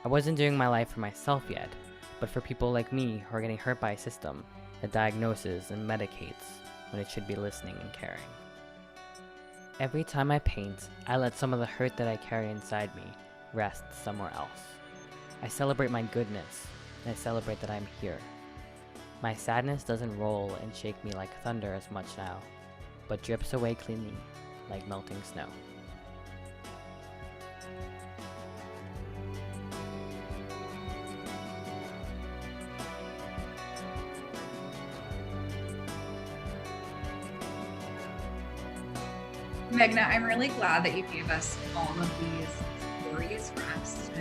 I wasn't doing my life for myself yet, but for people like me who are getting hurt by a system that diagnoses and medicates when it should be listening and caring. Every time I paint, I let some of the hurt that I carry inside me rest somewhere else. I celebrate my goodness, and I celebrate that I'm here. My sadness doesn't roll and shake me like thunder as much now, but drips away cleanly like melting snow. Meghna, I'm really glad that you gave us all of these stories for us to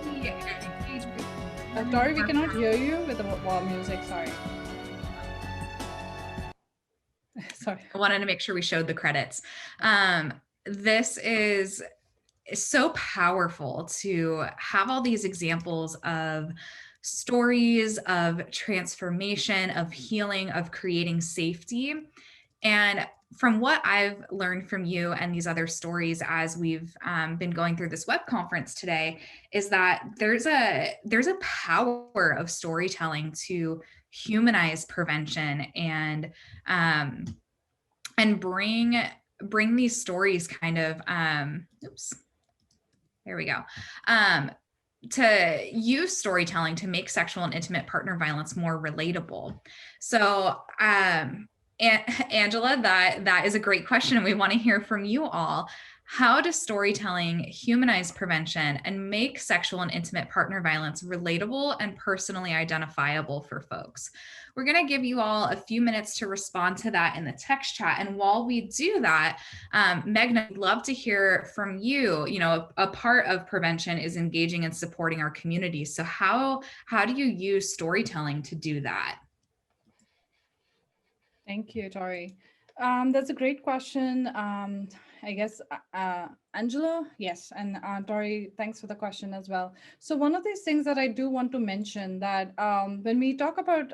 see and engage with. Tori, we cannot hear you with the wall music, sorry. Sorry. I wanted to make sure we showed the credits. This is so powerful to have all these examples of stories of transformation, of healing, of creating safety. And from what I've learned from you and these other stories as we've been going through this web conference today, is that there's a power of storytelling to humanize prevention and bring these stories kind of there we go. To use storytelling to make sexual and intimate partner violence more relatable. So Angela, that is a great question, and we want to hear from you all. How does storytelling humanize prevention and make sexual and intimate partner violence relatable and personally identifiable for folks? We're going to give you all a few minutes to respond to that in the text chat. And while we do that, Meghna, I'd love to hear from you. You know, a part of prevention is engaging and supporting our community. So how do you use storytelling to do that? Thank you, Tori. That's a great question. I guess, Angela, yes, and Tori, thanks for the question as well. So one of these things that I do want to mention that when we talk about,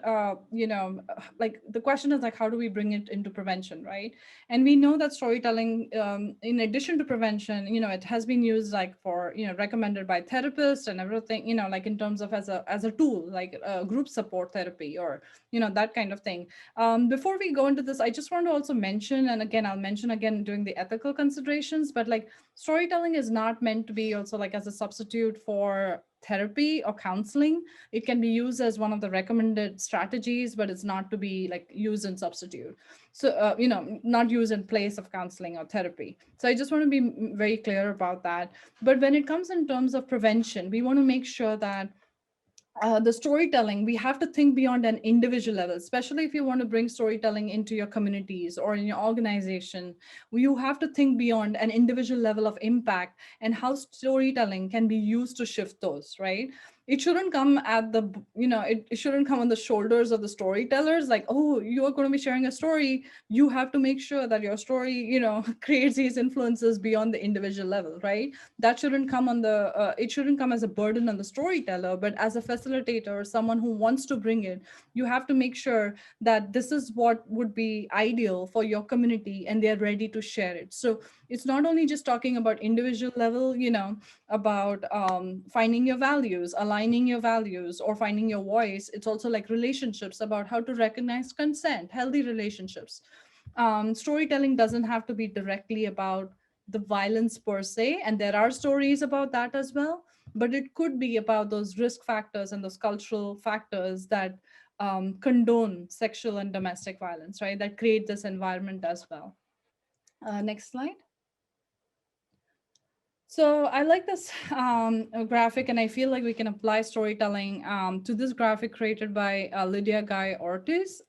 like the question is like, how do we bring it into prevention, right? And we know that storytelling, in addition to prevention, it has been used like for, recommended by therapists and everything, like in terms of as a tool, like group support therapy or, that kind of thing. Before we go into this, I just want to also mention, and again, I'll mention again during the ethical considerations, but like storytelling is not meant to be also like as a substitute for therapy or counseling. It can be used as one of the recommended strategies, but it's not to be like used in substitute. So, not used in place of counseling or therapy. So I just want to be very clear about that. But when it comes in terms of prevention, we want to make sure that the storytelling, we have to think beyond an individual level, especially if you want to bring storytelling into your communities or in your organization. You have to think beyond an individual level of impact and how storytelling can be used to shift those, right? it shouldn't come at the, it shouldn't come on the shoulders of the storytellers, like, oh, you are going to be sharing a story, you have to make sure that your story, creates these influences beyond the individual level, right? That shouldn't come on the, it shouldn't come as a burden on the storyteller, but as a facilitator or someone who wants to bring it, you have to make sure that this is what would be ideal for your community and they're ready to share it. So it's not only just talking about individual level, about finding your values, aligning your values, or finding your voice. It's also like relationships, about how to recognize consent, healthy relationships. Storytelling doesn't have to be directly about the violence per se, and there are stories about that as well, but it could be about those risk factors and those cultural factors that condone sexual and domestic violence, right? That create this environment as well. Next slide. So I like this graphic, and I feel like we can apply storytelling to this graphic created by Lydia Guy Ortiz.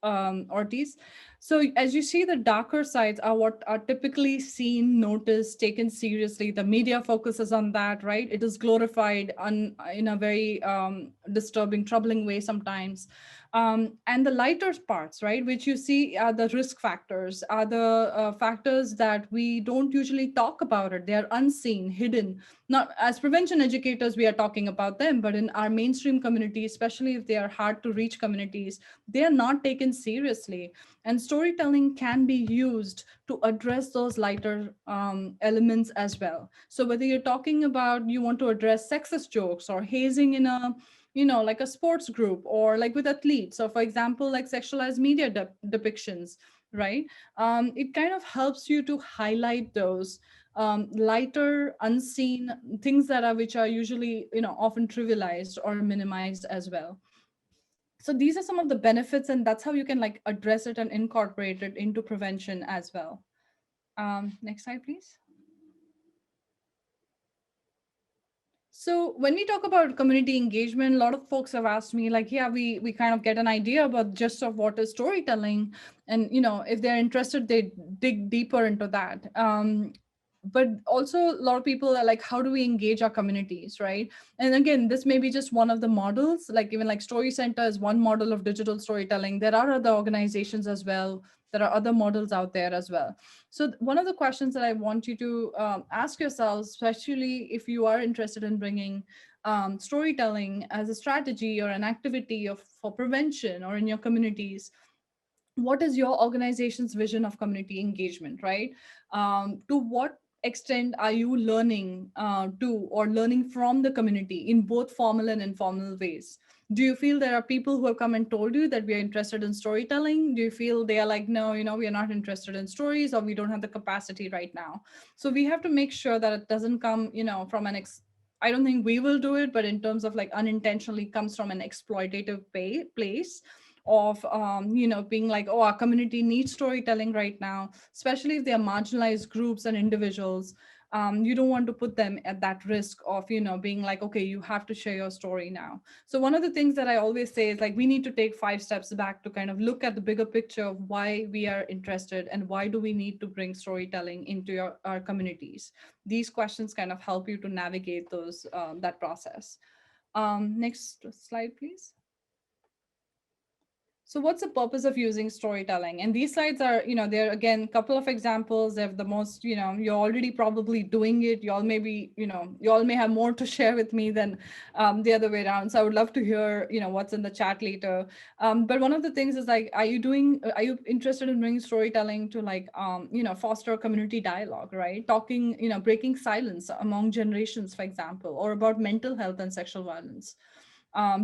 So as you see, the darker sides are what are typically seen, noticed, taken seriously. The media focuses on that, right? It is glorified in a very disturbing, troubling way sometimes. And the lighter parts, right, which you see are the risk factors, are the factors that we don't usually talk about it. They are unseen, hidden. Not as prevention educators, we are talking about them, but in our mainstream community, especially if they are hard to reach communities, they are not taken seriously. And storytelling can be used to address those lighter elements as well. So whether you're talking about, you want to address sexist jokes or hazing in a, like a sports group, or like with athletes, or for example, like sexualized media depictions, right? It kind of helps you to highlight those lighter, unseen things that are, which are usually, often trivialized or minimized as well. So these are some of the benefits, and that's how you can like address it and incorporate it into prevention as well. Next slide, please. So when we talk about community engagement, a lot of folks have asked me, like, yeah, we kind of get an idea about just of what is storytelling, and if they're interested, they dig deeper into that. But also a lot of people are like, how do we engage our communities, right? And again, this may be just one of the models, like even like Story Center is one model of digital storytelling. There are other organizations as well. There are other models out there as well. So one of the questions that I want you to ask yourselves, especially if you are interested in bringing storytelling as a strategy or an activity for prevention or in your communities, what is your organization's vision of community engagement, right? To what extent are you learning or learning from the community in both formal and informal ways? Do you feel there are people who have come and told you that we are interested in storytelling? Do you feel they are like, no, we are not interested in stories, or we don't have the capacity right now? So we have to make sure that it doesn't come, from an I don't think we will do it, but in terms of like unintentionally comes from an exploitative place of being like, oh, our community needs storytelling right now, especially if they are marginalized groups and individuals. You don't want to put them at that risk of being like, okay, you have to share your story now. So one of the things that I always say is like, we need to take 5 steps back to kind of look at the bigger picture of why we are interested and why do we need to bring storytelling into our communities. These questions kind of help you to navigate that process. Next slide, please. So what's the purpose of using storytelling? And these slides are, they're again, a couple of examples. They're the most, you're already probably doing it. You all may be, you all may have more to share with me than the other way around. So I would love to hear, what's in the chat later. But one of the things is like, are you interested in bringing storytelling to like, foster community dialogue, right? Talking, breaking silence among generations, for example, or about mental health and sexual violence.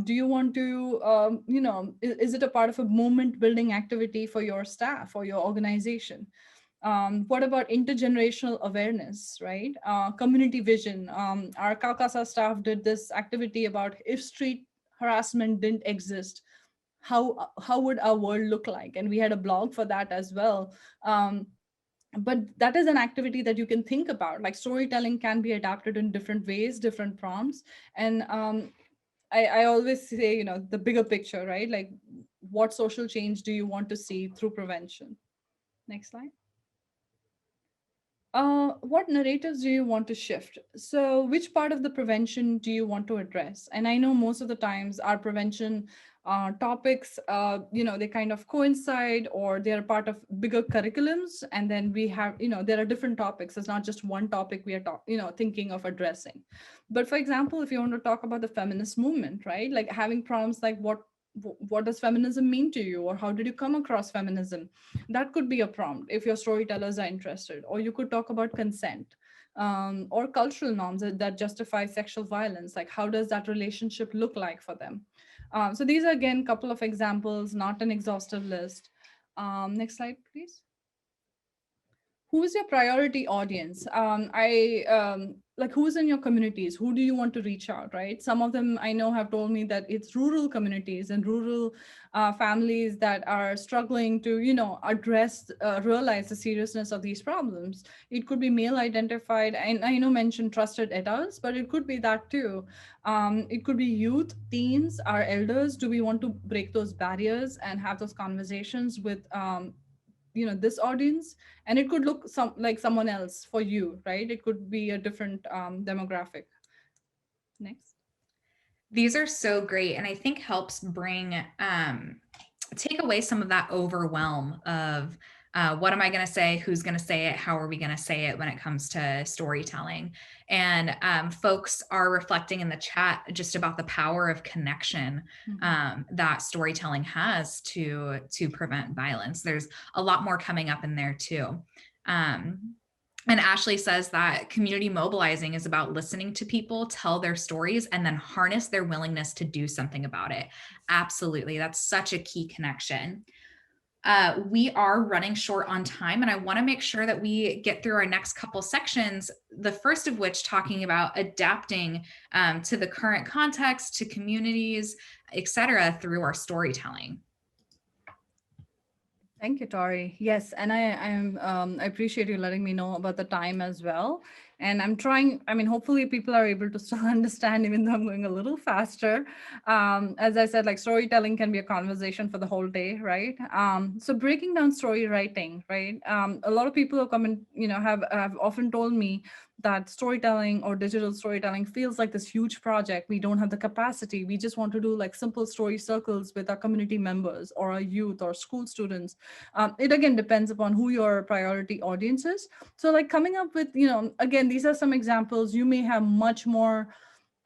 Do you want to, is it a part of a movement building activity for your staff or your organization? What about intergenerational awareness, right? Community vision. Our Calcasa staff did this activity about if street harassment didn't exist, how would our world look like? And we had a blog for that as well. But that is an activity that you can think about. Like storytelling can be adapted in different ways, different prompts. And I always say, the bigger picture, right? Like what social change do you want to see through prevention? Next slide. What narratives do you want to shift? So, which part of the prevention do you want to address? And I know most of the times our prevention topics, they kind of coincide or they're part of bigger curriculums. And then we have, there are different topics. It's not just one topic we are, thinking of addressing. But for example, if you want to talk about the feminist movement, right? Like having prompts like what does feminism mean to you, or how did you come across feminism? That could be a prompt if your storytellers are interested. Or you could talk about consent, or cultural norms that justify sexual violence. Like how does that relationship look like for them? So these are again a couple of examples, not an exhaustive list. Next slide, please. Who is your priority audience? Like who's in your communities? Who do you want to reach out, right? Some of them I know have told me that it's rural communities and rural families that are struggling to, realize the seriousness of these problems. It could be male identified, and I know mentioned trusted adults, but it could be that too. It could be youth, teens, our elders. Do we want to break those barriers and have those conversations with this audience? And it could look like someone else for you, right? It could be a different demographic. Next. These are so great, and I think helps bring take away some of that overwhelm of what am I going to say, who's going to say it, how are we going to say it when it comes to storytelling. And folks are reflecting in the chat just about the power of connection that storytelling has to prevent violence. There's a lot more coming up in there too. And Ashley says that community mobilizing is about listening to people tell their stories and then harness their willingness to do something about it. Absolutely. That's such a key connection. We are running short on time, and I want to make sure that we get through our next couple sections, the first of which talking about adapting to the current context, to communities, etc., through our storytelling. Thank you, Tori. Yes, and I appreciate you letting me know about the time as well. And I'm trying, hopefully people are able to still understand, even though I'm going a little faster. As I said, like storytelling can be a conversation for the whole day, right? So breaking down story writing, right? A lot of people have come and, have often told me that storytelling or digital storytelling feels like this huge project. We don't have the capacity. We just want to do like simple story circles with our community members or our youth or school students. It again depends upon who your priority audience is. So like coming up with, again, these are some examples. You may have much more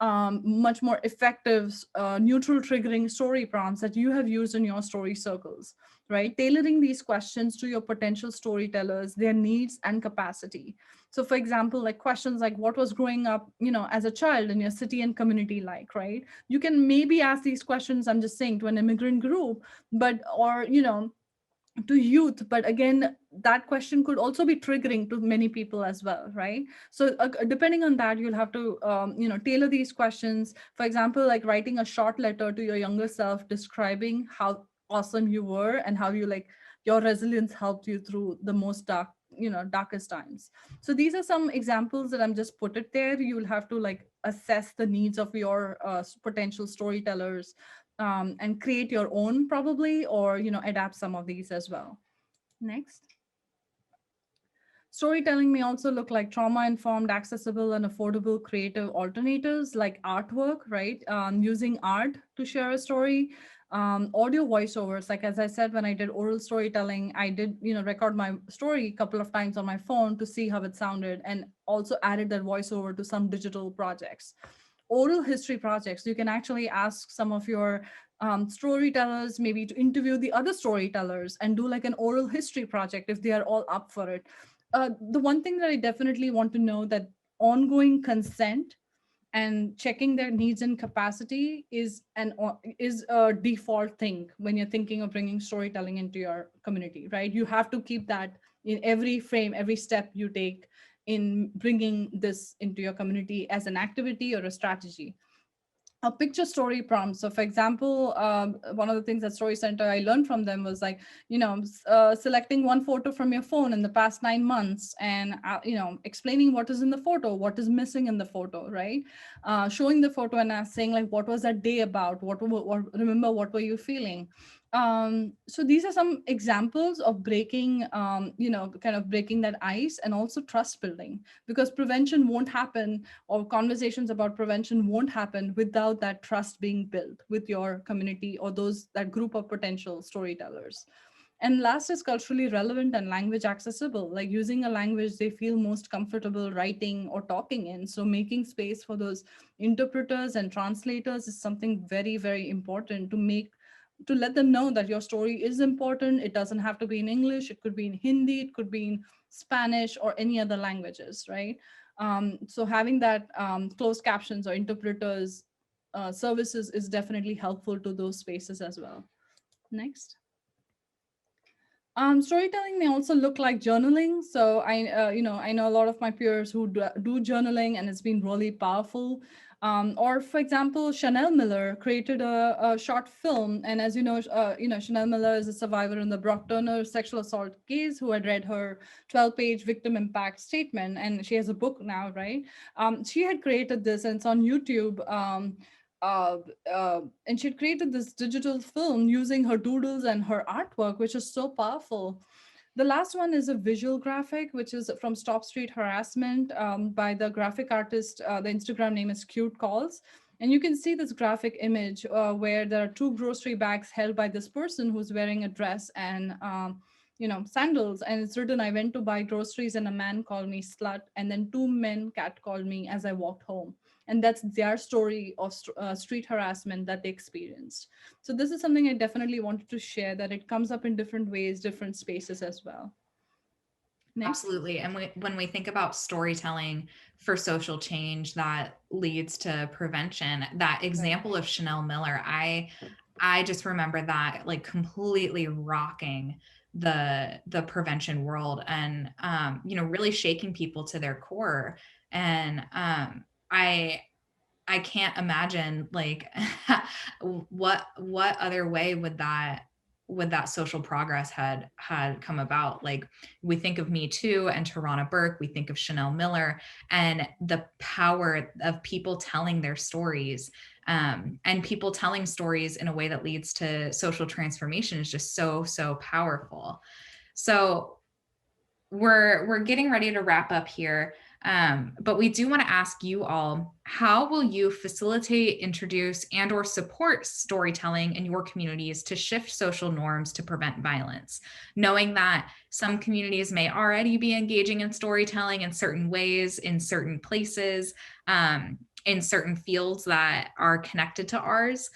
effective neutral triggering story prompts that you have used in your story circles, right? Tailoring these questions to your potential storytellers, their needs and capacity. So for example, like questions like what was growing up, as a child in your city and community like, right? You can maybe ask these questions, I'm just saying, to an immigrant group, or to youth, but again that question could also be triggering to many people as well, right? So depending on that, you'll have to tailor these questions. For example, like writing a short letter to your younger self describing how awesome you were and how your resilience helped you through the most darkest times. So these are some examples that I'm just put it there. You'll have to like assess the needs of your potential storytellers, and create your own probably, or adapt some of these as well. Next. Storytelling may also look like trauma-informed, accessible, and affordable creative alternatives like artwork, right? Using art to share a story. Audio voiceovers, like as I said, when I did oral storytelling, I did record my story a couple of times on my phone to see how it sounded, and also added that voiceover to some digital projects. Oral history projects, you can actually ask some of your storytellers maybe to interview the other storytellers and do like an oral history project if they are all up for it. The one thing that I definitely want to know, that ongoing consent and checking their needs and capacity is a default thing when you're thinking of bringing storytelling into your community, right? You have to keep that in every frame, every step you take in bringing this into your community as an activity or a strategy. A picture story prompt. So for example, one of the things at Story Center I learned from them was like, selecting one photo from your phone in the past 9 months and, explaining what is in the photo, what is missing in the photo, right? Showing the photo and saying like, what was that day about? What remember, what were you feeling? So these are some examples of breaking, kind of breaking that ice, and also trust building, because prevention won't happen, or conversations about prevention won't happen without that trust being built with your community or that group of potential storytellers. And last is culturally relevant and language accessible, like using a language they feel most comfortable writing or talking in. So making space for those interpreters and translators is something very, very important to let them know that your story is important. It doesn't have to be in English. It could be in Hindi, it could be in Spanish or any other languages, right? So having that closed captions or interpreters services is definitely helpful to those spaces as well. Next. Storytelling may also look like journaling. So I know a lot of my peers who do journaling, and it's been really powerful. Or for example, Chanel Miller created a short film, and as Chanel Miller is a survivor in the Brock Turner sexual assault case who had read her 12-page victim impact statement, and she has a book now, right? She had created this, and it's on YouTube. Uh, and she created this digital film using her doodles and her artwork, which is so powerful. The last one is a visual graphic, which is from Stop Street Harassment by the graphic artist. The Instagram name is Cute Calls. And you can see this graphic image where there are two grocery bags held by this person who's wearing a dress and sandals. And it's written, "I went to buy groceries and a man called me slut. And then two men catcalled me as I walked home." And that's their story of street harassment that they experienced. So this is something I definitely wanted to share, that it comes up in different ways, different spaces as well. Next. Absolutely. And when we think about storytelling for social change that leads to prevention, that example of Chanel Miller, I just remember that like completely rocking the prevention world, and really shaking people to their core. And I can't imagine like what other way would that social progress had come about. Like we think of Me Too and Tarana Burke, we think of Chanel Miller, and the power of people telling their stories, and people telling stories in a way that leads to social transformation is just so powerful. So we're getting ready to wrap up here. But we do want to ask you all, how will you facilitate, introduce, and or support storytelling in your communities to shift social norms to prevent violence? Knowing that some communities may already be engaging in storytelling in certain ways, in certain places, in certain fields that are connected to ours.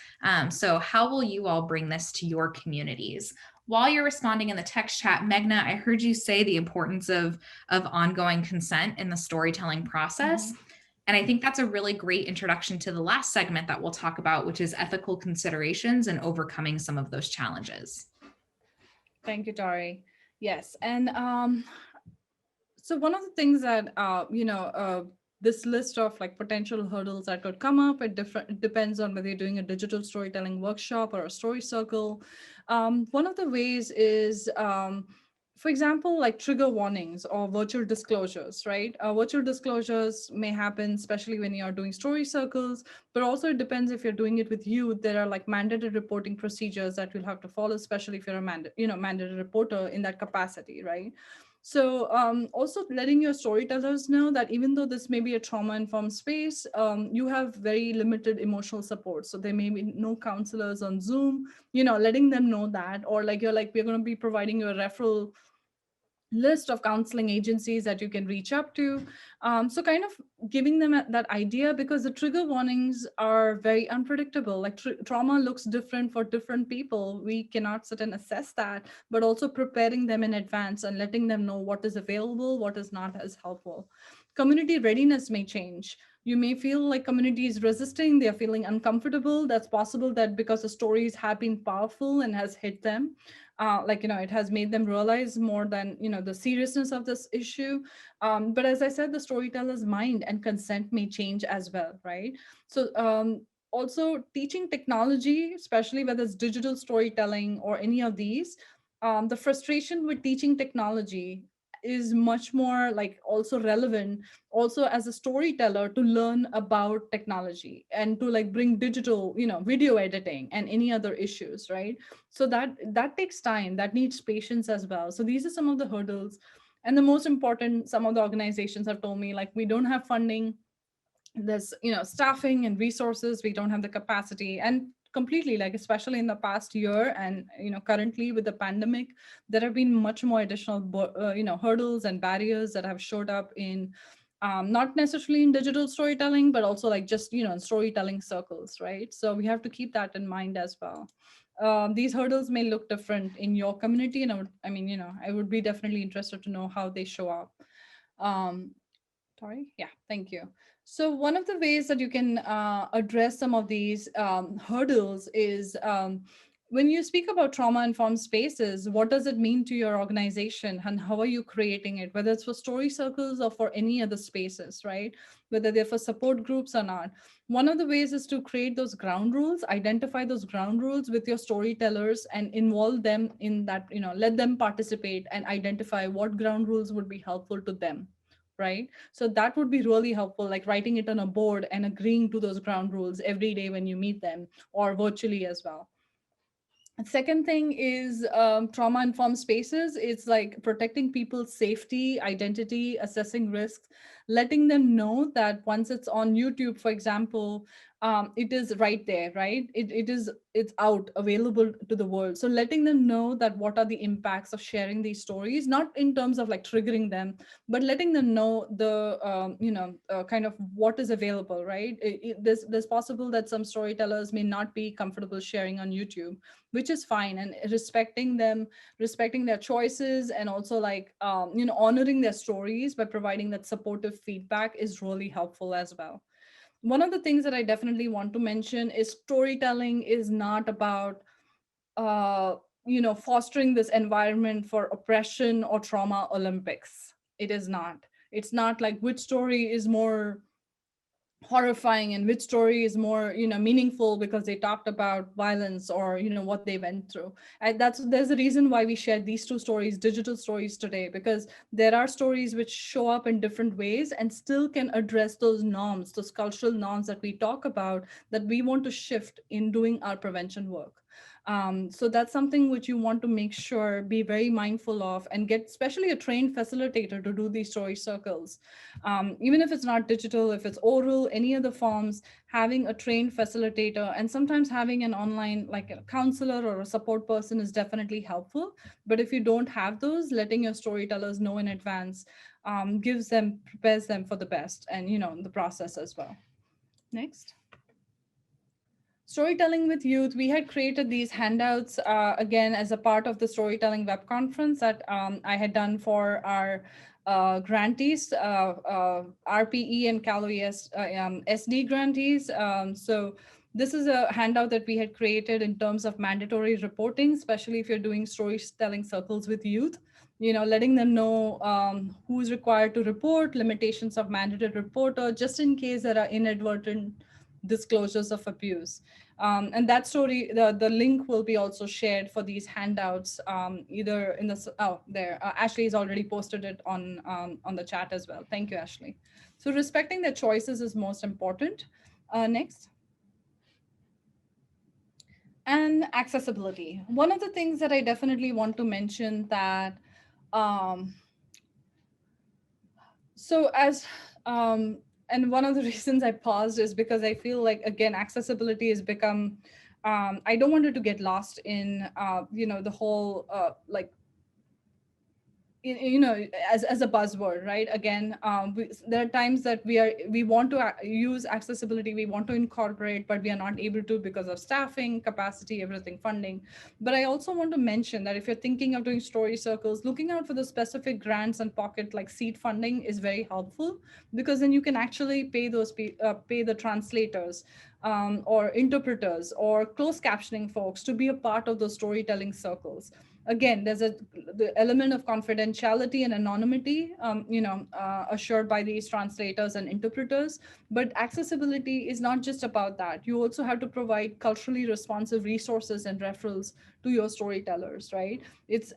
So how will you all bring this to your communities? While you're responding in the text chat, Meghna, I heard you say the importance of ongoing consent in the storytelling process. Mm-hmm. And I think that's a really great introduction to the last segment that we'll talk about, which is ethical considerations and overcoming some of those challenges. Thank you, Tari. Yes. And so one of the things that, this list of like potential hurdles that could come up, it depends on whether you're doing a digital storytelling workshop or a story circle. One of the ways is, for example, like trigger warnings or virtual disclosures, right? Virtual disclosures may happen, especially when you're doing story circles, but also it depends if you're doing it with youth. There are like mandated reporting procedures that you'll have to follow, especially if you're a mandated reporter in that capacity, right? So also letting your storytellers know that even though this may be a trauma-informed space, you have very limited emotional support. So there may be no counselors on Zoom, letting them know that, or like you're like, we're going to be providing you a referral list of counseling agencies that you can reach up to. So kind of giving them that idea, because the trigger warnings are very unpredictable. Like trauma looks different for different people. We cannot sit and assess that, but also preparing them in advance and letting them know what is available, what is not as helpful. Community readiness may change. You may feel like community is resisting, they're feeling uncomfortable. That's possible that because the stories have been powerful and has hit them, it has made them realize more than, the seriousness of this issue. But as I said, the storyteller's mind and consent may change as well, right? So also teaching technology, especially whether it's digital storytelling or any of these, the frustration with teaching technology is much more like also relevant also as a storyteller to learn about technology and to like bring digital, video editing and any other issues, right? So that takes time, that needs patience as well. So these are some of the hurdles. And the most important, some of the organizations have told me, like, we don't have funding, there's staffing and resources, we don't have the capacity. And completely, like, especially in the past year and currently with the pandemic, there have been much more additional hurdles and barriers that have showed up in not necessarily in digital storytelling, but also like just in storytelling circles, right? So we have to keep that in mind as well. These hurdles may look different in your community, and I would be definitely interested to know how they show up. um, Tori? Yeah, thank you. So one of the ways that you can address some of these hurdles is when you speak about trauma-informed spaces, what does it mean to your organization and how are you creating it, whether it's for story circles or for any other spaces, right? Whether they're for support groups or not. One of the ways is to create those ground rules, identify those ground rules with your storytellers and involve them in that, let them participate and identify what ground rules would be helpful to them, right? So that would be really helpful, like writing it on a board and agreeing to those ground rules every day when you meet them or virtually as well. Second thing is trauma informed spaces. It's like protecting people's safety, identity, assessing risks, letting them know that once it's on YouTube, for example, it is right there, right? It's out, available to the world. So letting them know that what are the impacts of sharing these stories, not in terms of like triggering them, but letting them know the kind of what is available, right? There's possible that some storytellers may not be comfortable sharing on YouTube, which is fine, and respecting them, respecting their choices, and also like honoring their stories by providing that supportive feedback is really helpful as well. One of the things that I definitely want to mention is storytelling is not about uh fostering this environment for oppression or trauma Olympics. It is not. It's not like which story is more horrifying and which story is more meaningful because they talked about violence or what they went through. And there's a reason why we shared these two stories, digital stories, today, because there are stories which show up in different ways and still can address those norms, those cultural norms that we talk about, that we want to shift in doing our prevention work. So that's something which you want to make sure, be very mindful of, and get especially a trained facilitator to do these story circles. Even if it's not digital, if it's oral, any other forms, having a trained facilitator and sometimes having an online, like a counselor or a support person, is definitely helpful. But if you don't have those, letting your storytellers know in advance prepares them for the best and, the process as well. Next. Storytelling with youth, we had created these handouts again as a part of the storytelling web conference that I had done for our grantees, RPE and Cal OES SD grantees. So this is a handout that we had created in terms of mandatory reporting, especially if you're doing storytelling circles with youth. Letting them know who's required to report, limitations of mandatory reporter, just in case there are inadvertent disclosures of abuse. And that story, the link will be also shared for these handouts, either in the, there, Ashley has already posted it on the chat as well. Thank you, Ashley. So respecting their choices is most important. Next. And accessibility. One of the things that I definitely want to mention that, so as, and one of the reasons I paused is because I feel like, again, accessibility has become, I don't want it to get lost in, the whole, like, as a buzzword, right? Again, there are times that we want to use accessibility, we want to incorporate, but we are not able to because of staffing, capacity, everything, funding. But I also want to mention that if you're thinking of doing story circles, looking out for the specific grants and pocket like seed funding is very helpful, because then you can actually pay the translators or interpreters or closed captioning folks to be a part of those storytelling circles. Again, there's the element of confidentiality and anonymity, assured by these translators and interpreters. But accessibility is not just about that. You also have to provide culturally responsive resources and referrals to your storytellers, right? It's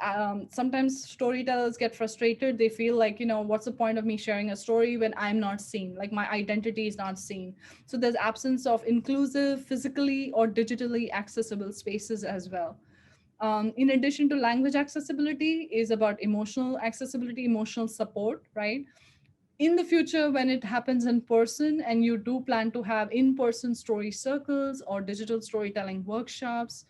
sometimes storytellers get frustrated. They feel like, what's the point of me sharing a story when I'm not seen, like my identity is not seen. So there's absence of inclusive, physically or digitally accessible spaces as well. In addition to language accessibility, is about emotional accessibility, emotional support, right? In the future, when it happens in person and you do plan to have in-person story circles or digital storytelling workshops,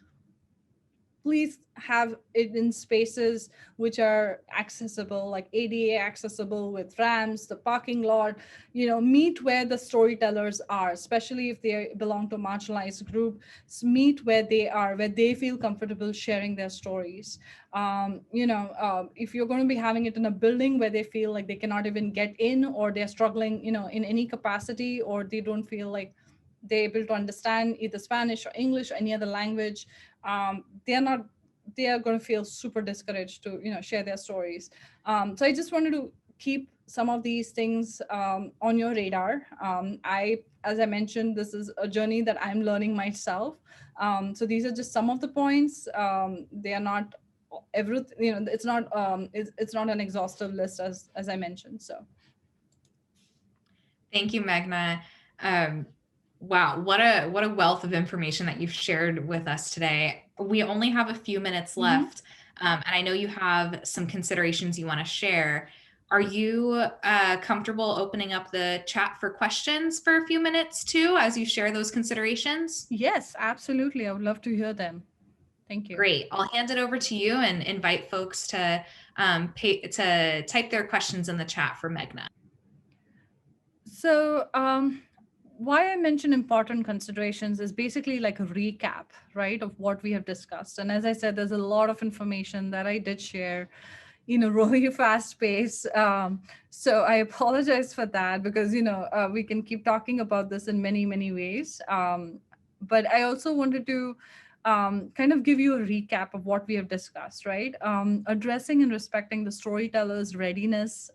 please have it in spaces which are accessible, like ADA accessible, with ramps, the parking lot. Meet where the storytellers are, especially if they belong to a marginalized group. Meet where they are, where they feel comfortable sharing their stories. If you're going to be having it in a building where they feel like they cannot even get in, or they're struggling, in any capacity, or they don't feel like they're able to understand either Spanish or English or any other language, they are going to feel super discouraged to share their stories. So I just wanted to keep some of these things on your radar. As I mentioned, this is a journey that I'm learning myself. So these are just some of the points. They are not everything, it's not an exhaustive list, as I mentioned. So Thank you, Meghna. Wow, what a wealth of information that you've shared with us today. We only have a few minutes left, and I know you have some considerations you want to share. Are you comfortable opening up the chat for questions for a few minutes too, as you share those considerations? Yes, absolutely. I would love to hear them. Thank you. Great. I'll hand it over to you and invite folks to type their questions in the chat for Meghna. So why I mention important considerations is basically like a recap, right, of what we have discussed. And as I said, there's a lot of information that I did share in a really fast pace. So I apologize for that, because, we can keep talking about this in many, many ways. But I also wanted to kind of give you a recap of what we have discussed, right? Addressing and respecting the storyteller's readiness,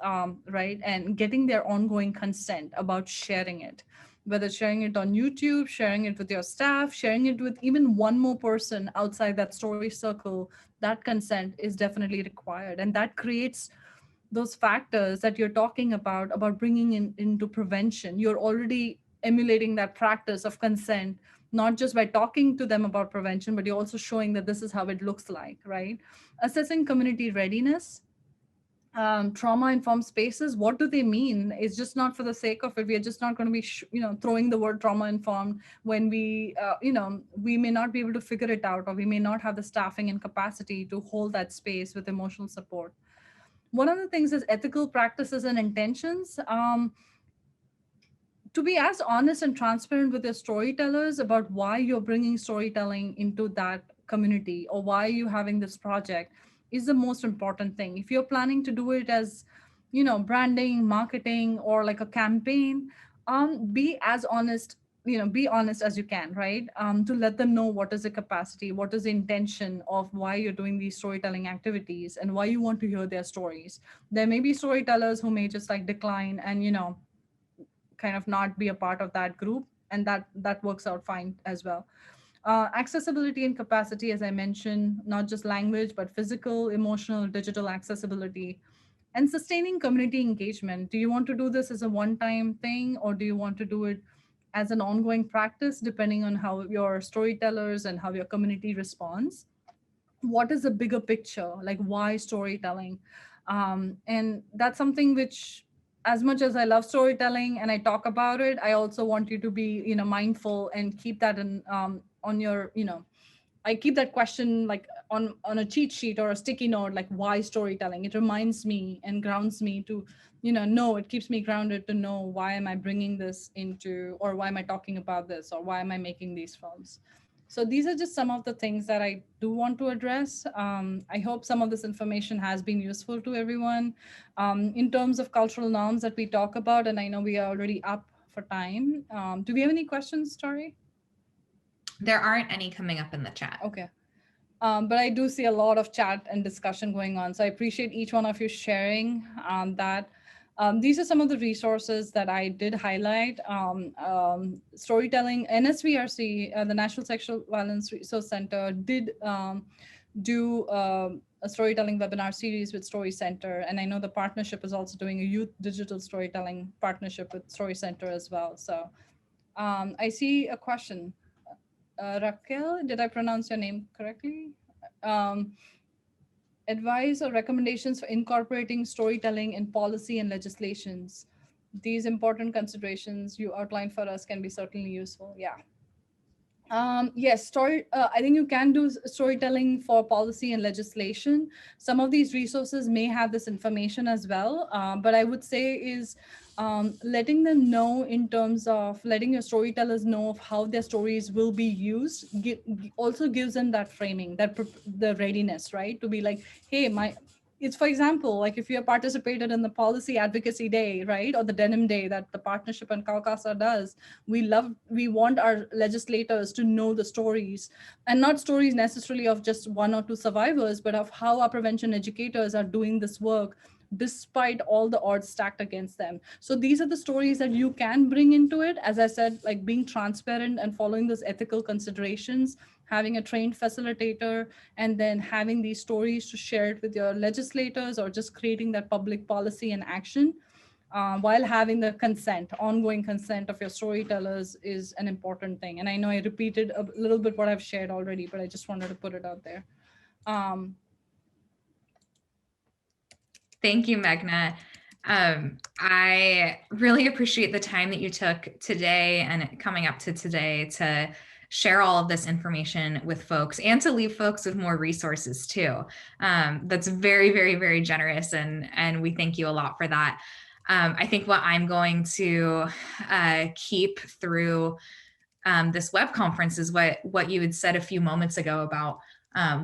right? And getting their ongoing consent about sharing it, whether sharing it on YouTube, sharing it with your staff, sharing it with even one more person outside that story circle. That consent is definitely required. And that creates those factors that you're talking about bringing into prevention. You're already emulating that practice of consent, not just by talking to them about prevention, but you're also showing that this is how it looks like, right? Assessing community readiness. Trauma-informed spaces, what do they mean? It's just not for the sake of it. We are just not going to be throwing the word trauma-informed when we may not be able to figure it out, or we may not have the staffing and capacity to hold that space with emotional support. One of the things is ethical practices and intentions. To be as honest and transparent with your storytellers about why you're bringing storytelling into that community, or why you're having this project, is the most important thing. If you're planning to do it as, branding, marketing, or like a campaign, be as honest, be honest as you can, right? To let them know what is the capacity, what is the intention of why you're doing these storytelling activities, and why you want to hear their stories. There may be storytellers who may just like decline and, kind of not be a part of that group, and that works out fine as well. Accessibility and capacity, as I mentioned, not just language, but physical, emotional, digital accessibility. And sustaining community engagement. Do you want to do this as a one-time thing, or do you want to do it as an ongoing practice, depending on how your storytellers and how your community responds? What is the bigger picture? Like, why storytelling? And that's something which, as much as I love storytelling and I talk about it, I also want you to be, mindful and keep that in on your, I keep that question like on a cheat sheet or a sticky note, like, why storytelling? It reminds me and grounds me to, it keeps me grounded to know, why am I bringing this into, or why am I talking about this, or why am I making these films? So these are just some of the things that I do want to address. I hope some of this information has been useful to everyone. In terms of cultural norms that we talk about, and I know we are already up for time. Do we have any questions, Tori? There aren't any coming up in the chat. Okay. But I do see a lot of chat and discussion going on. So I appreciate each one of you sharing that. These are some of the resources that I did highlight. Storytelling, NSVRC, the National Sexual Violence Resource Center, did do a storytelling webinar series with Story Center. And I know the partnership is also doing a youth digital storytelling partnership with Story Center as well. So I see a question. Raquel, did I pronounce your name correctly? Advice or recommendations for incorporating storytelling in policy and legislations. These important considerations you outlined for us can be certainly useful. Yeah. Yes, I think you can do storytelling for policy and legislation. Some of these resources may have this information as well, but I would say is letting them know in terms of letting your storytellers know of how their stories will be used also gives them that framing, the readiness, right? To be like, hey, it's, for example, like if you have participated in the policy advocacy day, right, or the denim day that the partnership and CALCASA does, we want our legislators to know the stories, and not stories necessarily of just one or two survivors, but of how our prevention educators are doing this work despite all the odds stacked against them. So these are the stories that you can bring into it. As I said, like being transparent and following those ethical considerations, having a trained facilitator, and then having these stories to share it with your legislators, or just creating that public policy and action while having the ongoing consent of your storytellers is an important thing. And I know I repeated a little bit what I've shared already, but I just wanted to put it out there. Thank you, Meghna. I really appreciate the time that you took today and coming up to today to share all of this information with folks, and to leave folks with more resources too. That's very, very, very generous, and we thank you a lot for that. I think what I'm going to keep through this web conference is what you had said a few moments ago about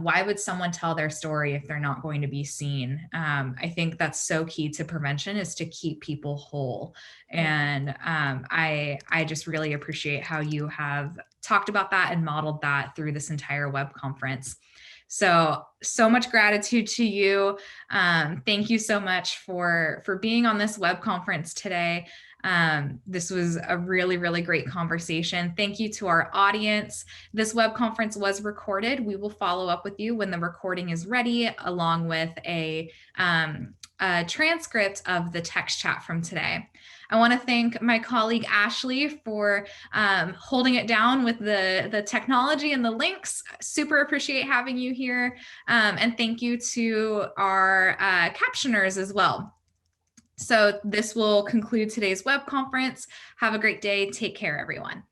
why would someone tell their story if they're not going to be seen? I think that's so key to prevention, is to keep people whole. And I just really appreciate how you have talked about that and modeled that through this entire web conference. So much gratitude to you. Thank you so much for being on this web conference today. This was a really, really great conversation. Thank you to our audience. This web conference was recorded. We will follow up with you when the recording is ready, along with a transcript of the text chat from today. I want to thank my colleague Ashley for holding it down with the technology and the links. Super appreciate having you here. And thank you to our captioners as well. So this will conclude today's web conference. Have a great day. Take care, everyone.